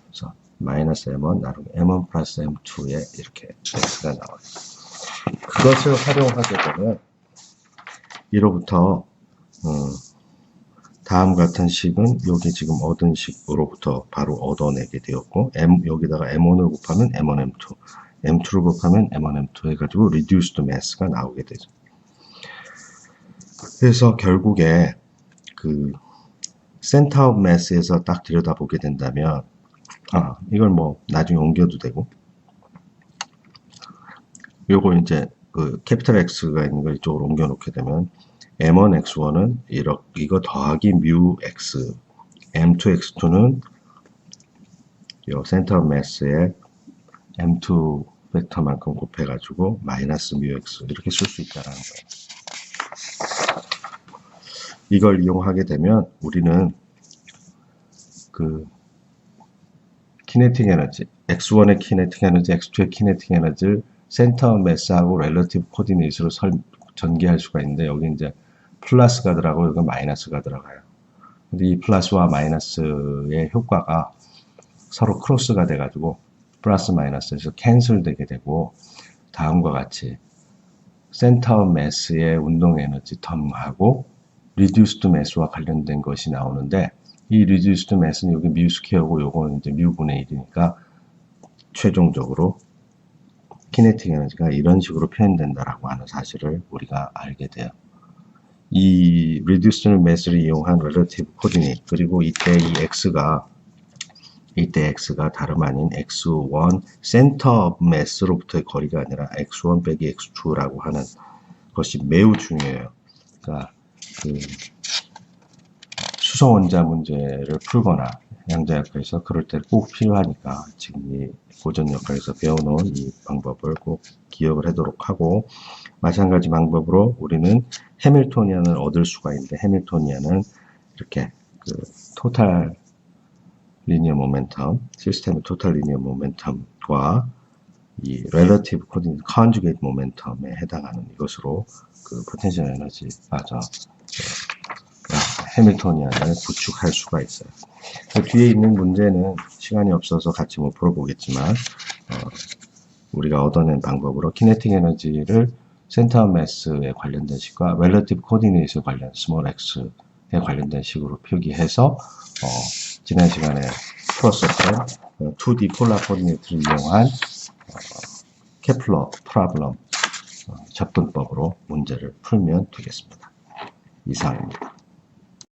그래서 마이너스 M1 나누기 M1 플러스 M2에 이렇게 X가 나와요. 그것을 활용하게 되면 이로부터 다음 같은 식은 여기 지금 얻은 식으로부터 바로 얻어내게 되었고, 여기다가 M1을 곱하면 M1, M2, M2를 곱하면 M1, M2 해가지고 reduced mass가 나오게 되죠. 그래서 결국에 그 center of mass에서 딱 들여다보게 된다면, 이걸 뭐 나중에 옮겨도 되고, 요거 이제 그 캐피탈 X가 있는 걸 이쪽으로 옮겨 놓게 되면 M1, X1은 이거 더하기 뮤 X, M2, X2는 요 센터 매스에 M2 벡터만큼 곱해가지고 마이너스 뮤 X 이렇게 쓸 수 있다라는 거예요. 이걸 이용하게 되면 우리는 그 키네틱 에너지, x1의 키네틱 에너지, x2의 키네틱 에너지를 센터 매스하고 렐러티브 코디네이트로 전개할 수가 있는데, 여기 이제 플러스가 들어가고 여기 마이너스가 들어가요. 근데 이 플러스와 마이너스의 효과가 서로 크로스가 돼가지고 플러스 마이너스에서 캔슬 되게 되고, 다음과 같이 센터 매스의 운동 에너지 텀하고 리듀스드 매스와 관련된 것이 나오는데, 이 리듀스드 매스는 여기 뮤 스퀘어고 요거는 이제 뮤분의 1이니까 최종적으로 키네틱 에너지가 이런 식으로 표현된다라고 하는 사실을 우리가 알게 돼요. 이 리듀스드 매스를 이용한 렐러티브 코디네이트, 그리고 이때 x가 다름 아닌 x1 센터 매스로부터의 거리가 아니라 x1 빼기 x2라고 하는 것이 매우 중요해요. 그러니까 그 수소 원자 문제를 풀거나 양자역학에서 그럴 때 꼭 필요하니까 지금 이 고전 역학에서 배워놓은 이 방법을 꼭 기억을 하도록 하고, 마찬가지 방법으로 우리는 해밀토니안을 얻을 수가 있는데, 해밀토니안은 이렇게 그 토탈 리니어 모멘텀, 시스템의 토탈 리니어 모멘텀과 이 렐러티브 코디네이트 컨주게이트 모멘텀에 해당하는 이것으로 그 포텐셜 에너지, 해밀토니안을 구축할 수가 있어요. 그 뒤에 있는 문제는 시간이 없어서 같이 못 풀어보겠지만, 우리가 얻어낸 방법으로 키네틱 에너지를 센터 매스에 관련된 식과 렐러티브 코디네이트에 관련 스몰 x에 관련된 식으로 표기해서 지난 시간에 풀었었던 2D 폴라 코디네이트를 이용한 케플러 프로블럼 접근법으로 문제를 풀면 되겠습니다. 이상입니다.